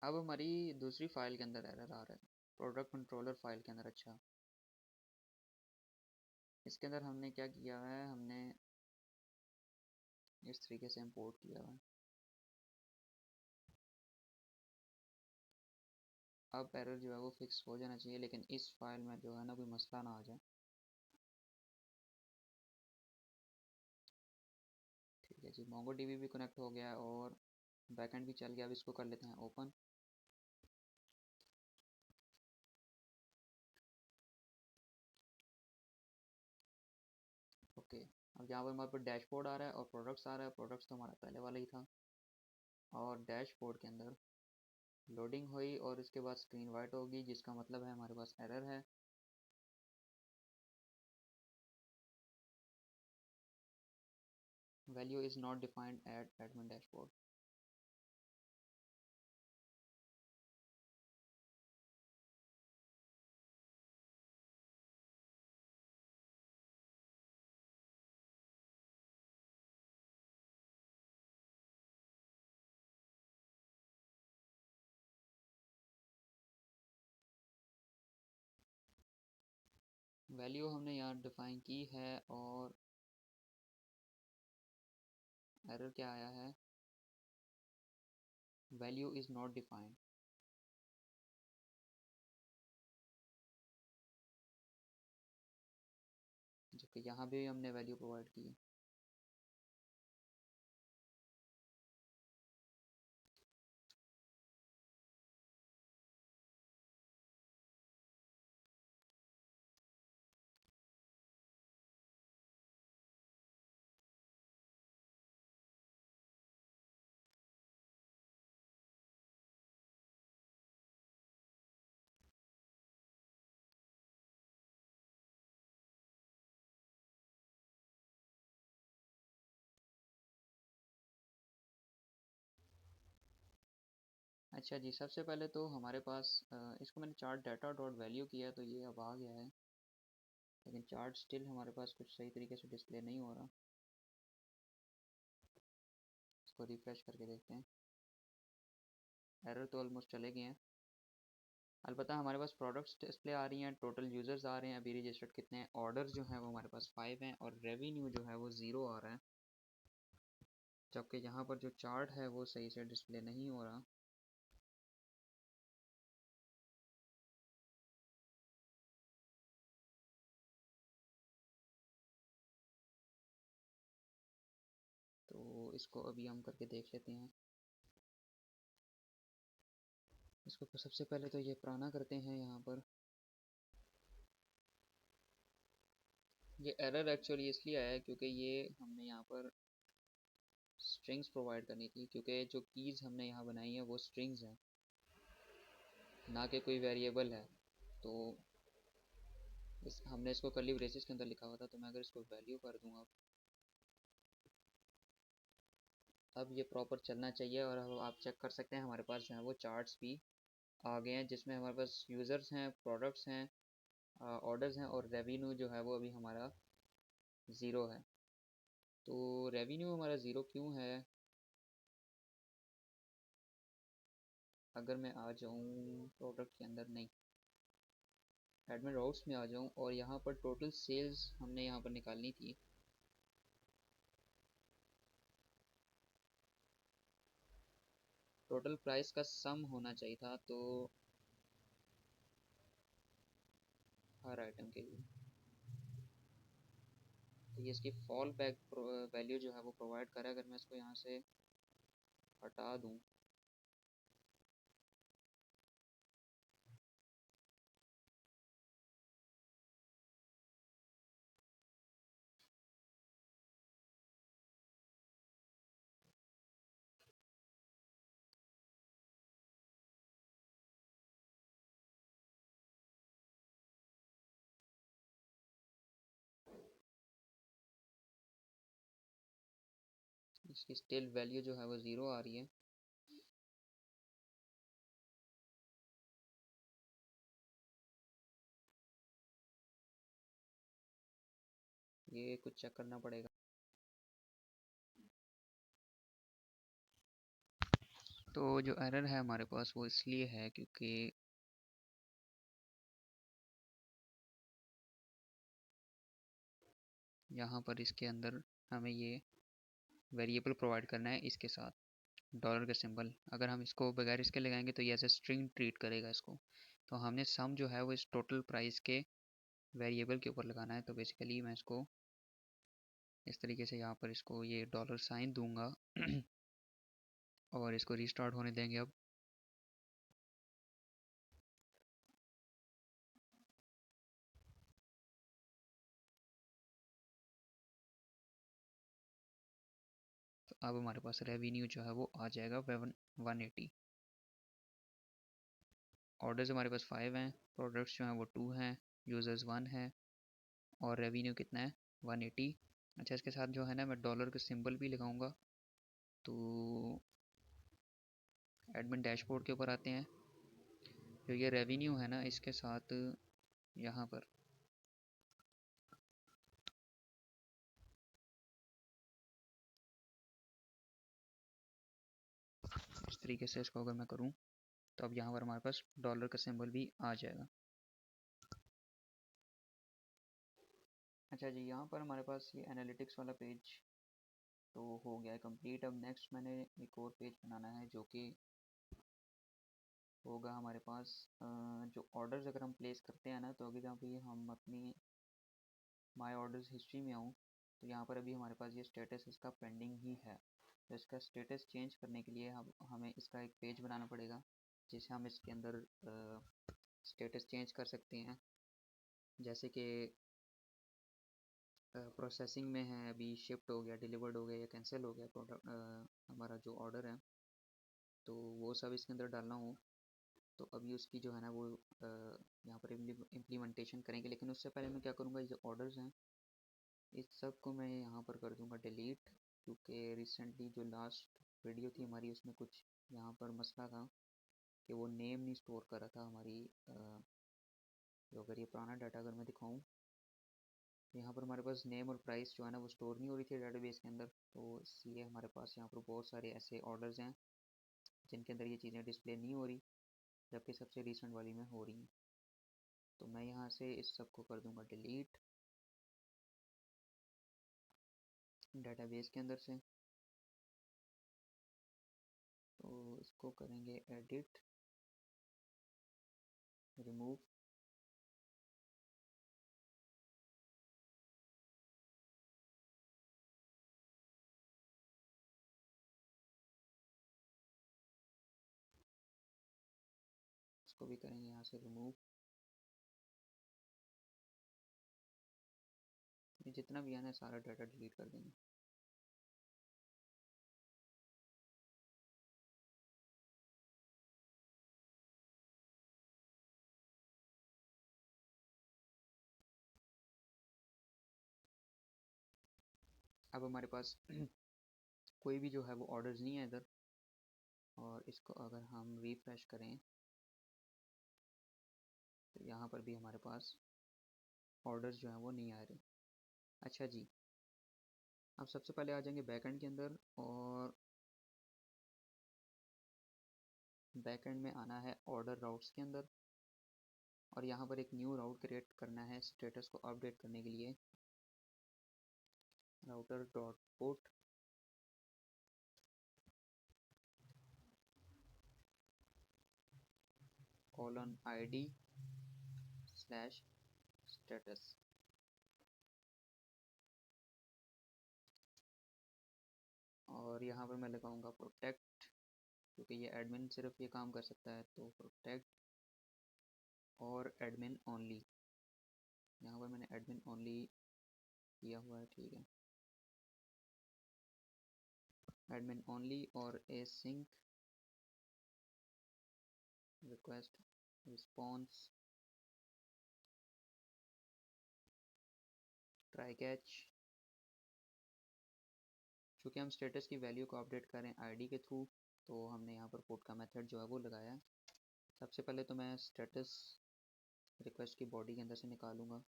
अब हमारी दूसरी फाइल के अंदर एरर आ रहा है, प्रोडक्ट कंट्रोलर फाइल के अंदर। अच्छा, इसके अंदर हमने क्या किया है, हमने इस तरीके से इंपोर्ट किया हुआ है। अब एरर जो है वो फिक्स हो जाना चाहिए, लेकिन इस फाइल में जो है ना कोई मसला ना आ जाए। ठीक है जी, मोंगो डीबी भी कनेक्ट हो गया और बैकएंड भी चल गया। अब इसको कर लेते हैं ओपन। ओके, अब यहाँ पर हमारे पास डैशबोर्ड आ रहा है और प्रोडक्ट्स आ रहा है। प्रोडक्ट्स तो हमारा पहले वाला ही था, और डैशबोर्ड के अंदर लोडिंग हुई और उसके बाद स्क्रीन वाइट होगी, जिसका मतलब है हमारे पास एरर है। Value is not defined at admin dashboard. Value हमने यहाँ डिफाइन की है और एरर क्या आया है, वैल्यू इज़ नॉट डिफाइंड। जबकि यहाँ भी हमने वैल्यू प्रोवाइड की है। अच्छा जी, सबसे पहले तो हमारे पास इसको मैंने चार्ट डाटा डॉट वैल्यू किया तो ये अब आ गया है, लेकिन चार्ट स्टिल हमारे पास कुछ सही तरीके से डिस्प्ले नहीं हो रहा। इसको रिफ्रेश करके देखते हैं। एरर तो ऑलमोस्ट चले गए हैं। अलबत्ता हमारे पास प्रोडक्ट्स डिस्प्ले आ रही हैं, टोटल यूज़र्स आ रहे हैं, अभी रजिस्टर्ड कितने हैं, ऑर्डर्स जो हैं वो हमारे पास 5 हैं और रेवेन्यू जो है वो 0 आ रहा है। जबकि यहाँ पर जो चार्ट है वो सही से डिस्प्ले नहीं हो रहा। तो इसको अभी हम करके देख लेते हैं। इसको सबसे पहले तो ये पुराना करते हैं यहाँ पर। ये एरर एक्चुअली इसलिए आया है क्योंकि ये हमने यहाँ पर स्ट्रिंग्स प्रोवाइड करनी थी, क्योंकि जो कीज़ हमने यहाँ बनाई है वो स्ट्रिंग्स हैं, ना कि कोई वेरिएबल है। तो हमने इसको कर्ली ब्रेसेस के अंदर लिखा हुआ था, तो मैं अगर इसको वैल्यू कर दूंगा अब ये प्रॉपर चलना चाहिए। और अब आप चेक कर सकते हैं हमारे पास जो है वो चार्ट्स भी आ गए हैं, जिसमें हमारे पास यूज़र्स हैं, प्रोडक्ट्स हैं, ऑर्डर्स हैं और रेवेन्यू जो है वो अभी हमारा ज़ीरो है। तो रेवेन्यू हमारा ज़ीरो क्यों है? अगर मैं आ जाऊँ प्रोडक्ट के अंदर, नहीं, एडमिन राउट्स में आ जाऊँ और यहाँ पर टोटल सेल्स हमने यहाँ पर निकालनी थी। टोटल प्राइस का सम होना चाहिए था, तो हर आइटम के लिए। तो ये इसकी फॉल बैक वैल्यू जो है वो प्रोवाइड करा। अगर मैं इसको यहाँ से हटा दूँ इसकी स्टिल वैल्यू जो है वो ज़ीरो आ रही है। ये कुछ चेक करना पड़ेगा। तो जो एरर है हमारे पास वो इसलिए है क्योंकि यहाँ पर इसके अंदर हमें ये वेरिएबल प्रोवाइड करना है इसके साथ डॉलर का सिंबल। अगर हम इसको बगैर इसके लगाएंगे तो ये ऐसे स्ट्रिंग ट्रीट करेगा इसको। तो हमने सम जो है वो इस टोटल प्राइस के वेरिएबल के ऊपर लगाना है। तो बेसिकली मैं इसको इस तरीके से यहाँ पर इसको ये डॉलर साइन दूंगा और इसको रीस्टार्ट होने देंगे अब। तो अब हमारे पास रेवेन्यू जो है वो आ जाएगा 180। ऑर्डर्स हमारे पास 5 हैं, प्रोडक्ट्स जो हैं वो 2 हैं, यूज़र्स 1 है, और रेवेन्यू कितना है 180। अच्छा, इसके साथ जो है ना मैं डॉलर का सिंबल भी लगाऊंगा। तो एडमिन डैशबोर्ड के ऊपर आते हैं। जो ये रेवेन्यू है ना, इसके साथ यहाँ पर इस तरीके से इसको अगर मैं करूँ तो अब यहाँ पर हमारे पास डॉलर का सिंबल भी आ जाएगा। अच्छा जी, यहाँ पर हमारे पास ये एनालिटिक्स वाला पेज तो हो गया है कंप्लीट। अब नेक्स्ट मैंने एक और पेज बनाना है जो कि होगा हमारे पास जो ऑर्डर्स अगर हम प्लेस करते हैं ना, तो अभी अभी हम अपनी माय ऑर्डर्स हिस्ट्री में आऊँ तो यहाँ पर अभी हमारे पास ये स्टेटस इसका पेंडिंग ही है। तो इसका स्टेटस चेंज करने के लिए हमें इसका एक पेज बनाना पड़ेगा जिसे हम इसके अंदर स्टेटस चेंज कर सकते हैं। जैसे कि प्रोसेसिंग में है, अभी शिफ्ट हो गया, डिलीवर्ड हो गया या कैंसिल हो गया प्रोडक्ट, हमारा जो ऑर्डर है, तो वो सब इसके अंदर डालना हो तो अभी उसकी जो है ना वो यहाँ पर इम्प्लीमेंटेशन करेंगे। लेकिन उससे पहले मैं क्या करूँगा, ये जो ऑर्डर्स हैं इस सब को मैं यहाँ पर कर दूँगा डिलीट, क्योंकि रिसेंटली जो लास्ट वीडियो थी हमारी उसमें कुछ यहाँ पर मसला था कि वो नेम नहीं स्टोर कर रहा था हमारी। जो अगर ये पुराना डाटा अगर मैं दिखाऊँ तो यहाँ पर हमारे पास नेम और प्राइस जो है ना वो स्टोर नहीं हो रही थी डेटाबेस के अंदर। तो इसलिए हमारे पास यहाँ पर बहुत सारे ऐसे ऑर्डर्स हैं जिनके अंदर ये चीज़ें डिस्प्ले नहीं हो रही, जबकि सबसे रिसेंट वाली में हो रही हैं। तो मैं यहाँ से इस सब को कर दूँगा डिलीट डेटाबेस के अंदर से। तो इसको करेंगे एडिट, रिमूव, इसको भी करेंगे यहाँ से रिमूव। ये जितना भी है ना सारा डाटा डिलीट कर देंगे। अब हमारे पास कोई भी जो है वो ऑर्डर्स नहीं है इधर, और इसको अगर हम रिफ्रेश करें तो यहाँ पर भी हमारे पास ऑर्डर्स जो हैं वो नहीं आ रहे। अच्छा जी, अब सबसे पहले आ जाएंगे बैकएंड के अंदर, और बैकएंड में आना है ऑर्डर राउट्स के अंदर, और यहाँ पर एक न्यू राउट क्रिएट करना है स्टेटस को अपडेट करने के लिए। Router dot port colon ID slash status. और यहाँ पर मैं लगाऊंगा प्रोटेक्ट, क्योंकि ये एडमिन सिर्फ ये काम कर सकता है। तो प्रोटेक्ट और एडमिन ओनली, यहाँ पर मैंने एडमिन ओनली किया हुआ है, ठीक है। एडमिन ओनली और async request response try catch. चूँकि हम स्टेटस की वैल्यू को अपडेट करें आईडी के थ्रू, तो हमने यहाँ पर पुट का मेथड जो है वो लगाया है। सबसे पहले तो मैं स्टेटस रिक्वेस्ट की बॉडी के अंदर से निकालूंगा,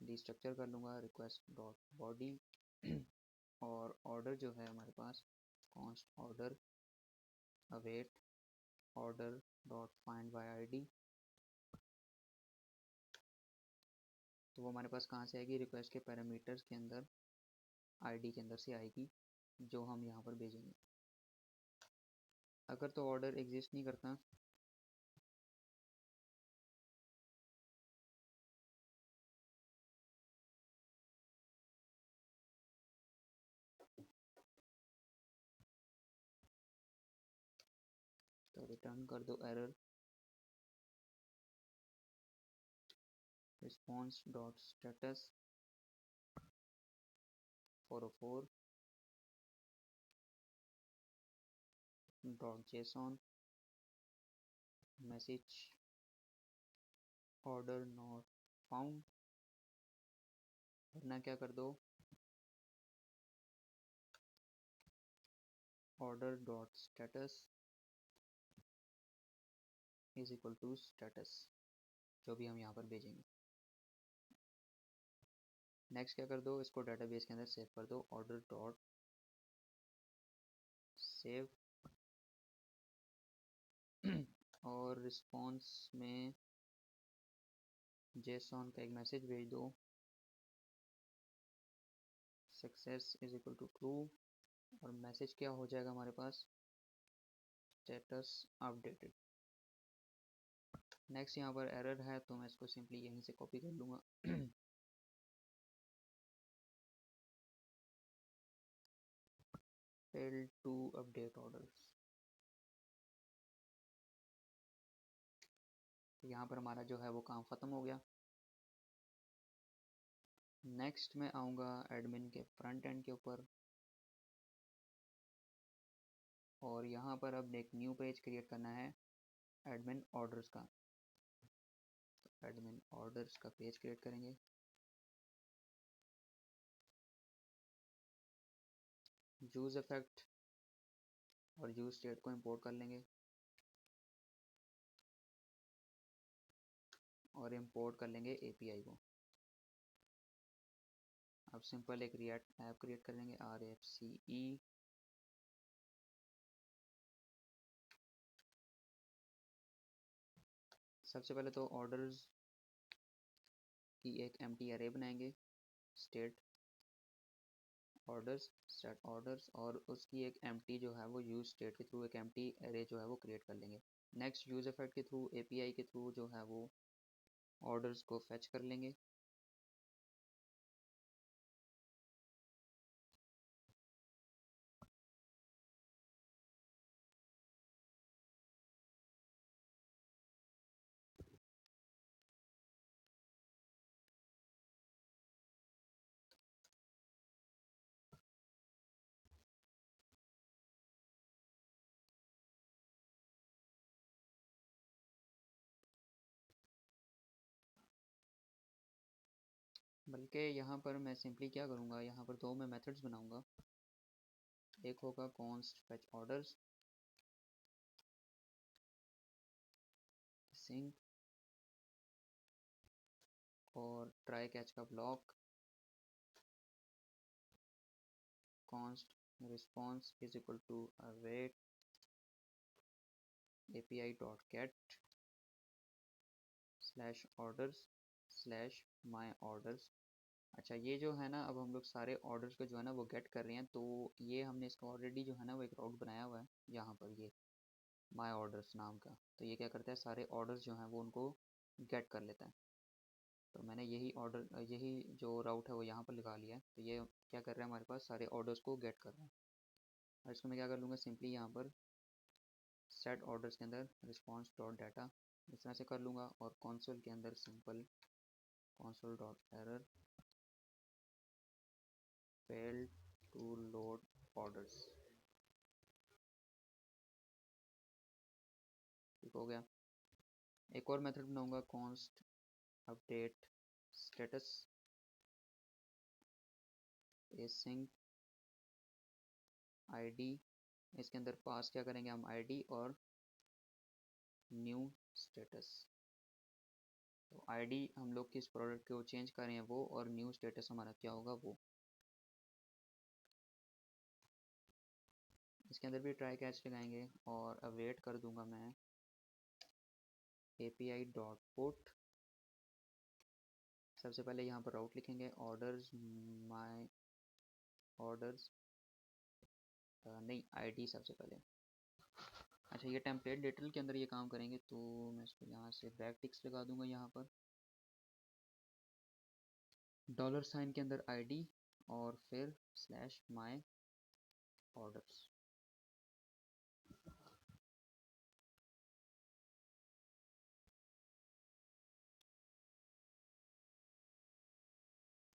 डिस्ट्रक्चर कर लूँगा रिक्वेस्ट डॉट बॉडी और ऑर्डर जो है हमारे पास const order await order dot find by ID. तो वो हमारे पास कहाँ से आएगी, रिक्वेस्ट के पैरामीटर्स के अंदर आईडी के अंदर से आएगी, जो हम यहाँ पर भेजेंगे। अगर तो ऑर्डर एग्जिस्ट नहीं करता तो रिटर्न कर दो error response dot status 404 dot JSON message order not found, वरना क्या कर दो order dot status is equal to status, जो भी हम यहाँ पर भेजेंगे। नेक्स्ट क्या कर दो, इसको डेटाबेस के अंदर सेव कर दो, ऑर्डर डॉट सेव और रिस्पॉन्स में जेसॉन का एक मैसेज भेज दो, success is equal to true, और मैसेज क्या हो जाएगा हमारे पास, स्टेटस अपडेटेड। नेक्स्ट यहाँ पर एरर है तो मैं इसको सिंपली यहीं से कॉपी कर लूँगा फेल टू अपडेट ऑर्डर्स। तो यहाँ पर हमारा जो है वो काम ख़त्म हो गया। नेक्स्ट मैं आऊँगा एडमिन के फ्रंट एंड के ऊपर, और यहाँ पर अब एक न्यू पेज क्रिएट करना है एडमिन ऑर्डर्स का। तो एडमिन ऑर्डर्स का पेज क्रिएट करेंगे, यूज़ इफेक्ट और यूज़ स्टेट को इंपोर्ट कर लेंगे, और इंपोर्ट कर लेंगे एपीआई को। अब सिंपल एक रिएक्ट ऐप क्रिएट कर लेंगे, RFCE, सबसे पहले तो ऑर्डर्स की एक एम्प्टी अरे बनाएंगे, स्टेट ऑर्डर्स स्टेट ऑर्डर्स, और उसकी एक एम्प्टी जो है वो यूज स्टेट के थ्रू एक एम्प्टी अरे जो है वो क्रिएट कर लेंगे। नेक्स्ट यूज इफेक्ट के थ्रू एपीआई के थ्रू जो है वो ऑर्डर्स को फेच कर लेंगे, बल्कि यहाँ पर मैं सिंपली क्या करूँगा, यहाँ पर दो मैं मेथड्स बनाऊँगा। एक होगा कॉन्स्ट फेच ऑर्डर्स सिंक, और ट्राई कैच का block, const response is equal to await API dot get slash orders slash my orders. अच्छा, ये जो है ना, अब हम लोग सारे ऑर्डर्स को जो है ना वो गेट कर रहे हैं, तो ये हमने इसका ऑलरेडी जो है ना वो एक राउट बनाया हुआ है यहाँ पर, ये माई ऑर्डर्स नाम का। तो ये क्या करता है, सारे ऑर्डर्स जो हैं वो उनको गेट कर लेता है। तो मैंने यही जो राउट है वो यहाँ पर लगा लिया है। तो ये क्या कर रहा है, हमारे पास सारे ऑर्डर्स को गेट कर रहा है। और इसको मैं क्या कर लूँगा, सिंपली यहाँ पर सेट ऑर्डर्स के अंदर रिस्पॉन्स डॉट डाटा इस तरह से कर लूँगा, और कॉन्सोल के अंदर simple console dot error failed to load orders, ठीक हो गया। एक और मेथड बनाऊंगा, const update status async ID, इसके अंदर पास क्या करेंगे हम, आईडी और न्यू स्टेटस। तो आईडी हम लोग किस प्रोडक्ट को चेंज कर रहे हैं वो, और न्यू स्टेटस हमारा क्या होगा वो। इसके अंदर भी ट्राई कैच लगाएंगे, और अवेट कर दूंगा मैं एपीआई डॉट पुट। सबसे पहले यहाँ पर राउट लिखेंगे, ऑर्डर्स माई ऑर्डर्स, नहीं आईडी सबसे पहले। अच्छा, ये टेम्पलेट डिटेल के अंदर ये काम करेंगे, तो मैं इसको यहाँ से बैक टिक्स लगा दूंगा, यहाँ पर डॉलर साइन के अंदर आईडी और फिर स्लैश माई ऑर्डर्स।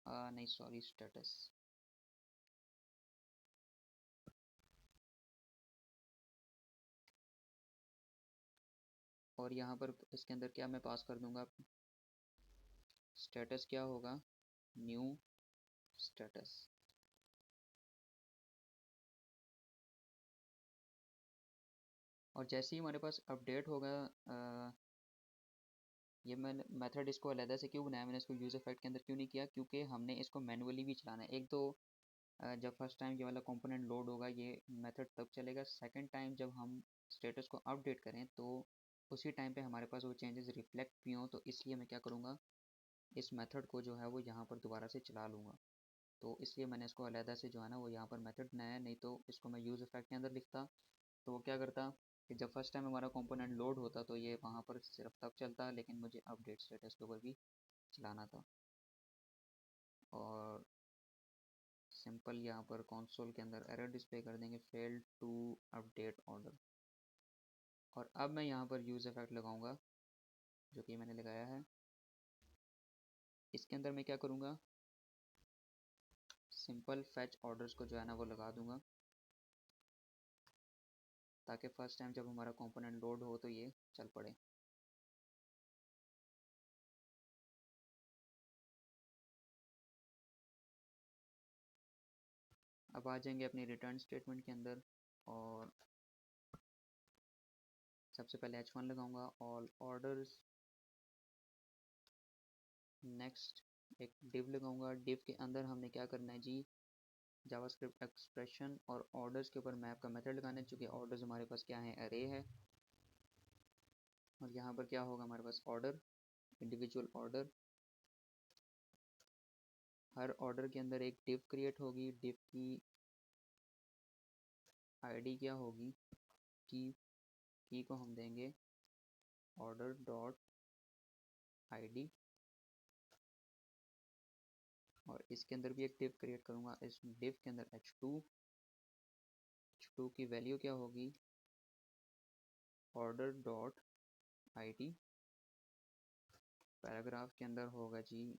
नहीं सॉरी, स्टेटस। और यहाँ पर इसके अंदर क्या मैं पास कर दूंगा, स्टेटस क्या होगा, न्यू स्टेटस। और जैसे ही हमारे पास अपडेट होगा, ये मैंने मेथड इसको अलग से क्यों बनाया, मैंने इसको यूज़ इफेक्ट के अंदर क्यों नहीं किया, क्योंकि हमने इसको मैनुअली भी चलाना है। एक तो जब फर्स्ट टाइम ये वाला कंपोनेंट लोड होगा ये मेथड तब चलेगा, सेकंड टाइम जब हम स्टेटस को अपडेट करें तो उसी टाइम पे हमारे पास वो चेंजेस रिफ्लेक्ट भी हों, तो इसलिए मैं क्या करूँगा, इस मेथड को जो है वो यहाँ पर दोबारा से चला लूँगा। तो इसलिए मैंने इसको अलहदा से जो है ना वो यहाँ पर मेथड बनाया है, नहीं तो इसको मैं यूज़ इफेक्ट के अंदर लिखता तो वो क्या करता कि जब फर्स्ट टाइम हमारा कंपोनेंट लोड होता तो ये वहाँ पर सिर्फ तब चलता, लेकिन मुझे अपडेट स्टेटस के ऊपर भी चलाना था। और सिंपल यहाँ पर कंसोल के अंदर एरर डिस्प्ले कर देंगे, फेल्ड टू अपडेट ऑर्डर। और अब मैं यहाँ पर यूज़ इफेक्ट लगाऊंगा जो कि मैंने लगाया है। इसके अंदर मैं क्या करूँगा, सिंपल फैच ऑर्डर्स को जो है ना वो लगा दूंगा, ताकि फर्स्ट टाइम जब हमारा कंपोनेंट लोड हो तो ये चल पड़े। अब आ जाएंगे अपनी रिटर्न स्टेटमेंट के अंदर, और सबसे पहले H1 लगाऊंगा, ऑल ऑर्डर्स, नेक्स्ट एक डिव लगाऊंगा। डिव के अंदर हमने क्या करना है जी, जावास्क्रिप्ट एक्सप्रेशन और ऑर्डर्स के ऊपर मैप का मेथड लगाना है, चूँकि ऑर्डर्स हमारे पास क्या है, अरे है। और यहाँ पर क्या होगा हमारे पास, ऑर्डर, इंडिविजुअल ऑर्डर। हर ऑर्डर के अंदर एक डिव क्रिएट होगी, डिव की आईडी क्या होगी, की को हम देंगे ऑर्डर डॉट आईडी। और इसके अंदर भी एक डिव क्रिएट करूँगा, इस डिव के अंदर H2 की वैल्यू क्या होगी, ऑर्डर डॉट आईडी। पैराग्राफ के अंदर होगा जी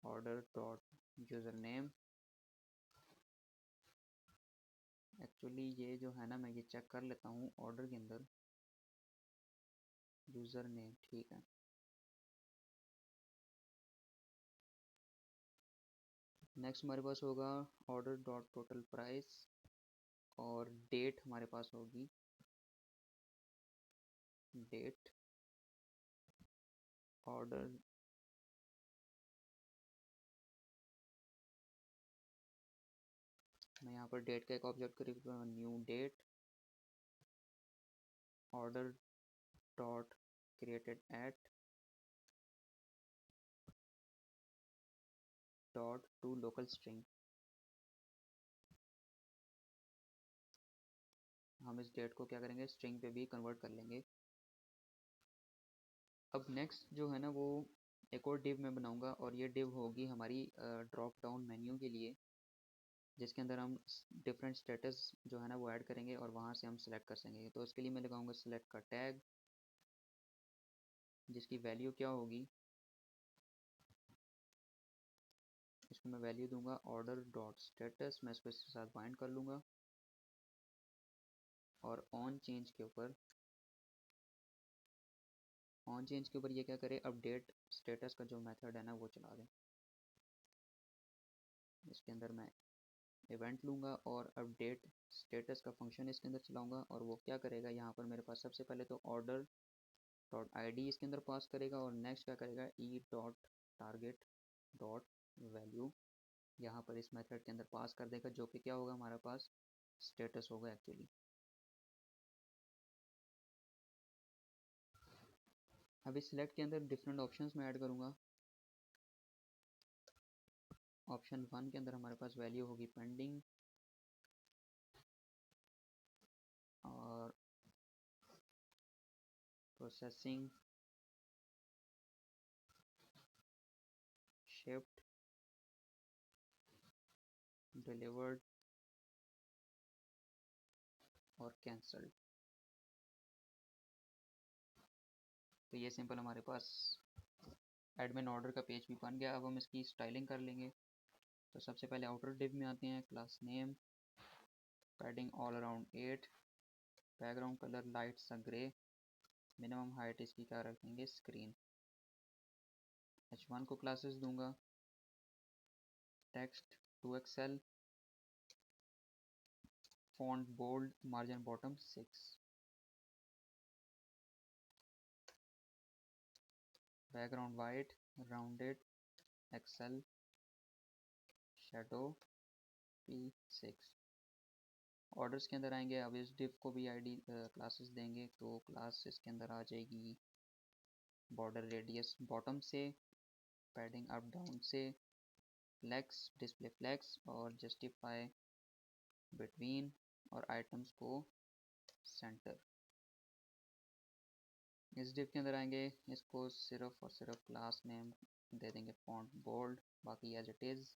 order dot user name. Actually ये जो है ना, मैं ये चेक कर लेता हूँ ऑर्डर के अंदर, यूज़र नेम ठीक है। नेक्स्ट हमारे पास होगा ऑर्डर डॉट टोटल प्राइस, और डेट हमारे पास होगी डेट ऑर्डर मैं यहाँ पर डेट का एक ऑब्जेक्ट करूँगा, new date, order dot created at dot to local string. हम इस डेट को क्या करेंगे, स्ट्रिंग पे भी कन्वर्ट कर लेंगे। अब नेक्स्ट जो है ना वो एक और डिव मैं बनाऊंगा, और ये डिव होगी हमारी ड्रॉप डाउन मेन्यू के लिए, जिसके अंदर हम डिफरेंट स्टेटस जो है ना वो ऐड करेंगे और वहाँ से हम सिलेक्ट कर सकेंगे। तो इसके लिए मैं लगाऊंगा सिलेक्ट का टैग, जिसकी वैल्यू क्या होगी, इसको मैं वैल्यू दूंगा ऑर्डर डॉट स्टेटस, मैं इसको इसके साथ बाइंड कर लूँगा। और ऑन चेंज के ऊपर ये क्या करे, अपडेट स्टेटस का जो मेथड है ना वो चला दें। इसके अंदर मैं इवेंट लूँगा और अपडेट स्टेटस का फंक्शन इसके अंदर चलाऊँगा, और वो क्या करेगा, यहाँ पर मेरे पास सबसे पहले तो ऑर्डर डॉट आईडी इसके अंदर पास करेगा, और नेक्स्ट क्या करेगा, E dot target dot value यहाँ पर इस मेथड के अंदर पास कर देगा, जो कि क्या होगा हमारे पास, स्टेटस होगा एक्चुअली। अब इस सिलेक्ट के अंदर डिफरेंट ऑप्शंस में ऐड करूँगा। ऑप्शन 1 के अंदर हमारे पास वैल्यू होगी पेंडिंग, और प्रोसेसिंग, शिफ्ट, डिलीवर्ड और कैंसल्ड। तो ये सिंपल हमारे पास एडमिन ऑर्डर का पेज भी बन गया। अब हम इसकी स्टाइलिंग कर लेंगे। तो सबसे पहले आउटर डिव में आते हैं, class name, padding all around 8, background colour light सा ग्रे, मिनिमम हाइट इसकी क्या रखेंगे, स्क्रीन। h1 को क्लासेस दूंगा, text 2XL, font bold, margin bottom 6, background white, rounded, XL, shadow P6। Orders के अंदर आएंगे, अब इस डिव को भी आईडी क्लासेस देंगे, तो क्लास इसके अंदर आ जाएगी बॉर्डर रेडियस बॉटम से, पैडिंग अप डाउन से, फ्लेक्स डिस्प्ले फ्लेक्स, और जस्टिफाई बिटवीन, और आइटम्स को सेंटर। इस डिव के अंदर आएंगे, इसको सिर्फ और सिर्फ क्लास नेम दे देंगे फॉन्ट बोल्ड, बाकी एज इट इज़।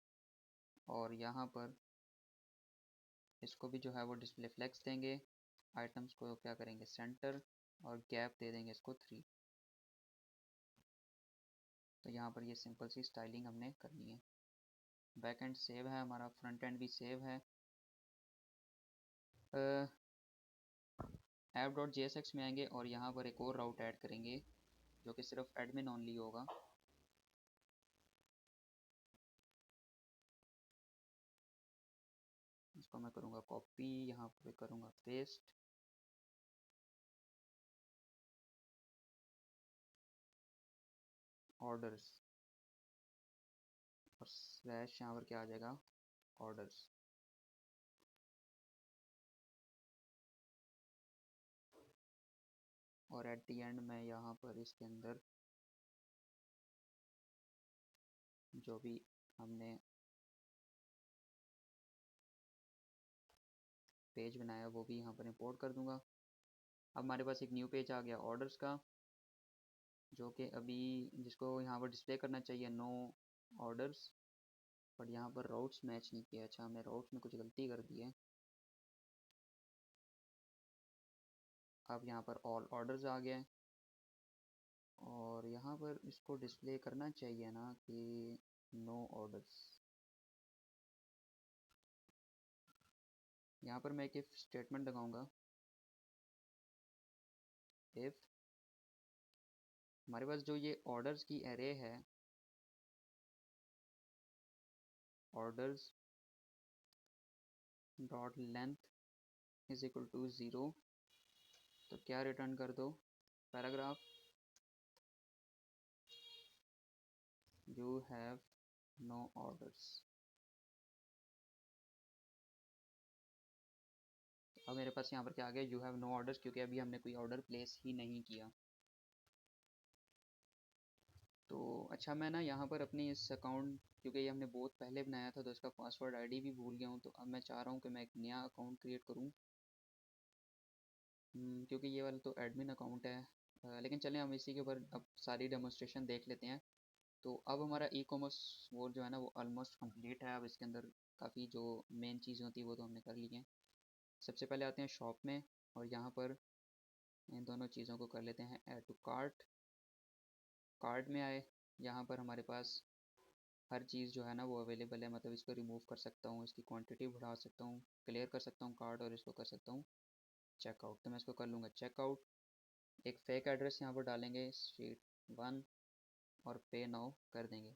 और यहाँ पर इसको भी जो है वो डिस्प्ले फ्लेक्स देंगे, आइटम्स को क्या करेंगे सेंटर, और गैप दे देंगे इसको 3। तो यहाँ पर ये सिंपल सी स्टाइलिंग हमने करनी है। बैक एंड सेव है हमारा, फ्रंट एंड भी सेव है। app.jsx में आएंगे और यहाँ पर एक और राउट ऐड करेंगे जो कि सिर्फ एडमिन ओनली होगा। इसको मैं करूँगा कॉपी, यहाँ पे करूँगा पेस्ट, ऑर्डर्स, और स्लैश यहाँ पर क्या आ जाएगा, ऑर्डर्स। और एट दी एंड मैं यहाँ पर इसके अंदर जो भी हमने पेज बनाया वो भी यहाँ पर इंपोर्ट कर दूँगा। अब हमारे पास एक न्यू पेज आ गया ऑर्डर्स का, जो कि अभी जिसको यहाँ पर डिस्प्ले करना चाहिए नो ऑर्डर्स, बट यहाँ पर राउट्स मैच नहीं किया। अच्छा, हमने राउट्स में कुछ गलती कर दी है। अब यहाँ पर ऑल ऑर्डर्स आ गया है, और यहाँ पर इसको डिस्प्ले करना चाहिए ना कि नो ऑर्डर्स। यहाँ पर मैं एक इफ स्टेटमेंट लगाऊंगा, इफ हमारे पास जो ये ऑर्डर्स की एरे है, orders dot length is equal to 0, तो क्या रिटर्न कर दो, paragraph you have no orders. अब मेरे पास यहाँ पर क्या आ गया, यू हैव नो ऑर्डर्स, क्योंकि अभी हमने कोई ऑर्डर प्लेस ही नहीं किया। तो अच्छा, मैं ना यहाँ पर अपनी इस अकाउंट, क्योंकि ये हमने बहुत पहले बनाया था तो इसका पासवर्ड आईडी भी भूल गया हूँ, तो अब मैं चाह रहा हूँ कि मैं एक नया अकाउंट क्रिएट करूँ। क्योंकि ये वाला तो एडमिन अकाउंट है, लेकिन चलें हम इसी के ऊपर अब सारी डेमोस्ट्रेशन देख लेते हैं। तो अब हमारा ई कॉमर्स वो जो है ना वो ऑलमोस्ट कंप्लीट है। अब इसके अंदर काफ़ी जो मेन चीज़ होती है वो तो हमने कर ली है। सबसे पहले आते हैं शॉप में, और यहाँ पर इन दोनों चीज़ों को कर लेते हैं ऐड टू कार्ट। कार्ट में आए, यहाँ पर हमारे पास हर चीज़ जो है ना वो अवेलेबल है, मतलब इसको रिमूव कर सकता हूँ, इसकी क्वांटिटी बढ़ा सकता हूँ, क्लियर कर सकता हूँ कार्ट, और इसको कर सकता हूँ चेकआउट। तो मैं इसको कर लूँगा चेकआउट। एक फेक एड्रेस यहाँ पर डालेंगे street1, और पे नाउ कर देंगे।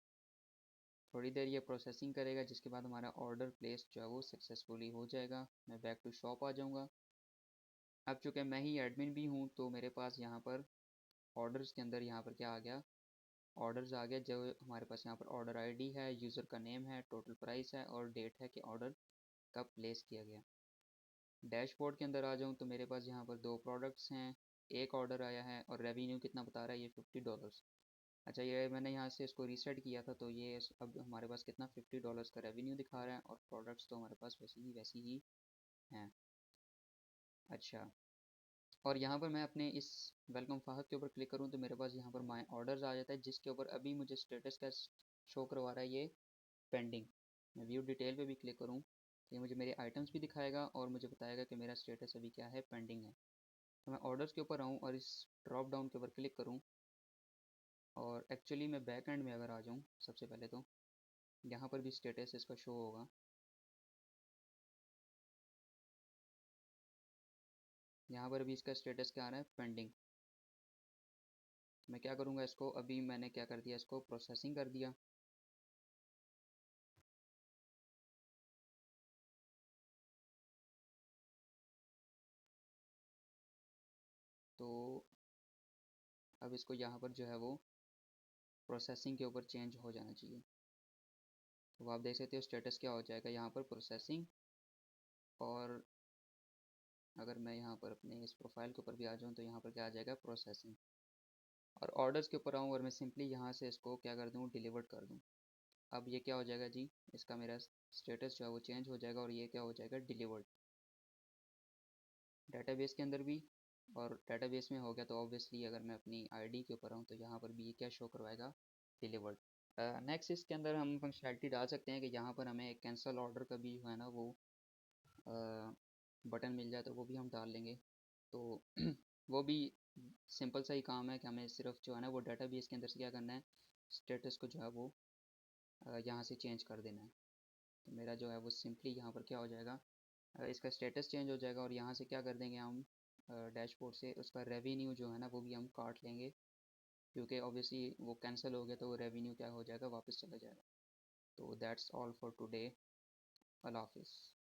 थोड़ी देर ये प्रोसेसिंग करेगा, जिसके बाद हमारा ऑर्डर प्लेस जो है वो सक्सेसफुली हो जाएगा। मैं बैक टू शॉप आ जाऊँगा। अब चूँकि मैं ही एडमिन भी हूँ तो मेरे पास यहाँ पर ऑर्डर्स के अंदर यहाँ पर क्या आ गया, ऑर्डर्स आ गया। जो हमारे पास यहाँ पर ऑर्डर आईडी है, यूज़र का नेम है, टोटल प्राइस है, और डेट है कि ऑर्डर कब प्लेस किया गया। डैशबोर्ड के अंदर आ जाऊँ तो मेरे पास यहाँ पर दो प्रोडक्ट्स हैं, एक ऑर्डर आया है, और रेवेन्यू कितना बता रहा है, ये $50। अच्छा, ये मैंने यहाँ से इसको रीसेट किया था तो ये अब हमारे पास कितना $50 का रेवेन्यू दिखा रहा है, और प्रोडक्ट्स तो हमारे पास वैसी ही हैं। अच्छा, और यहाँ पर मैं अपने इस वेलकम फाहद के ऊपर क्लिक करूँ तो मेरे पास यहाँ पर माई ऑर्डर्स आ जाता है, जिसके ऊपर अभी मुझे स्टेटस का शो करवा रहा है ये पेंडिंग। मैं व्यू डिटेल पे भी क्लिक करूँ तो ये मुझे मेरे आइटम्स भी दिखाएगा और मुझे बताएगा कि मेरा स्टेटस अभी क्या है, पेंडिंग है। तो मैं ऑर्डर्स के ऊपर आऊँ और इस ड्रॉप डाउन के ऊपर क्लिक करूँ, और एक्चुअली मैं बैक एंड में अगर आ जाऊँ सबसे पहले तो यहाँ पर भी स्टेटस इसका शो होगा। यहाँ पर भी इसका स्टेटस क्या आ रहा है, पेंडिंग। मैं क्या करूँगा, इसको अभी मैंने क्या कर दिया, इसको प्रोसेसिंग कर दिया। तो अब इसको यहाँ पर जो है वो प्रोसेसिंग के ऊपर चेंज हो जाना चाहिए। तो आप देख सकते हो स्टेटस क्या हो जाएगा यहाँ पर, प्रोसेसिंग। और अगर मैं यहाँ पर अपने इस प्रोफाइल के ऊपर भी आ जाऊँ तो यहाँ पर क्या आ जाएगा, प्रोसेसिंग। और ऑर्डर्स के ऊपर आऊँ और मैं सिंपली यहाँ से इसको क्या कर दूँ, डिलीवर्ड कर दूँ। अब ये क्या हो जाएगा जी, इसका मेरा स्टेटस जो है वो चेंज हो जाएगा और ये क्या हो जाएगा, डिलीवर्ड। डेटाबेस के अंदर भी, और डेटाबेस में हो गया तो ऑब्वियसली अगर मैं अपनी आईडी के ऊपर हूँ तो यहाँ पर भी ये क्या शो करवाएगा, डिलीवर्ड। नेक्स्ट इसके अंदर हम फंक्शनैलिटी डाल सकते हैं कि यहाँ पर हमें एक कैंसिल ऑर्डर का भी है ना वो बटन मिल जाए तो वो भी हम डाल लेंगे। तो वो भी सिंपल सा ही काम है कि हमें सिर्फ जो है ना वो डेटाबेस के अंदर से क्या करना है, स्टेटस को जो है वो यहाँ से चेंज कर देना है। तो मेरा जो है वो सिंपली यहाँ पर क्या हो जाएगा, इसका स्टेटस चेंज हो जाएगा और यहाँ से क्या कर देंगे हम, डैशबोर्ड से उसका रेवेन्यू जो है ना वो भी हम काट लेंगे, क्योंकि ऑब्वियसली वो कैंसिल हो गया तो वो रेवेन्यू क्या हो जाएगा, वापस चला जाएगा। तो दैट्स ऑल फॉर टुडे। अल्लाह हाफिज़।